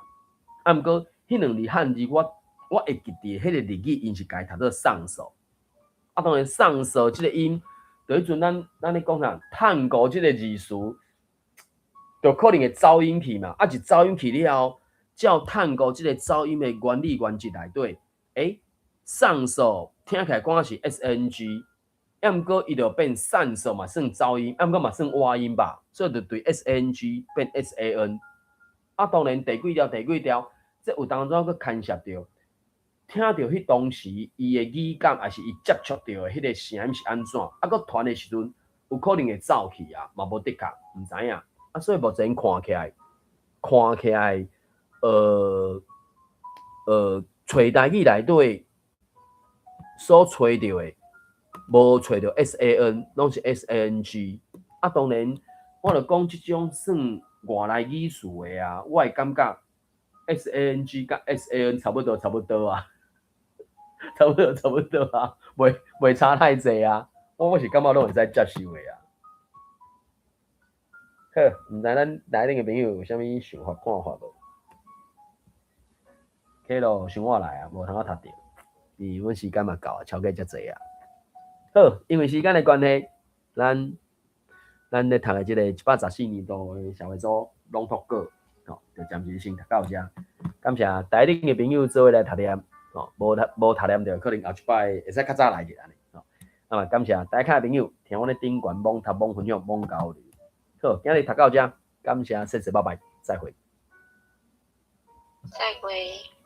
啊，毋过迄两字汉字我会记伫迄个日语因是家读做上手。啊，当然上手即个音，就迄阵咱咧讲啥，探戈即个字词，就可能会走音去嘛。啊，一走音去了后，照探戈即个走音的原理原则内底，上手听起来讲是 SNG。要毋过伊就变散手嘛，算噪音；要毋过嘛算歪音吧，所以就对 SNG 变 SAN。啊，当然第几条，这有当中去牵涉到，听到迄当时伊的语感，还是伊接触到的迄个声是安怎？啊，佮传的时阵，有可能会走去啊，嘛无的确，毋知影。啊，所以目前看起来，找台语内底所找到的。无找到 SAN， 拢是 SANG。啊，当然，我著讲即种算外来语序的啊，我会感觉 SANG 甲 SAN 差不多啊，差不多啊，袂差太济啊。我是感觉拢会使接受的啊。好，毋知咱来恁个朋友有啥物想法看法无？K 咯，想我来啊，无通我读着，因为阮时间嘛到啊，超过遮济啊。好，因为时间的关系，咱咧读的即个114年度的社会组朗读稿，吼，就暂时先读到遮。感谢台顶的朋友做伙来读念，吼，无读念着可能后一摆会使较早来者安尼，吼。那么感谢台下的朋友听阮咧顶悬网读、网分享、网交流。好，今日读到遮，感谢，谢谢，拜拜，再会。再会。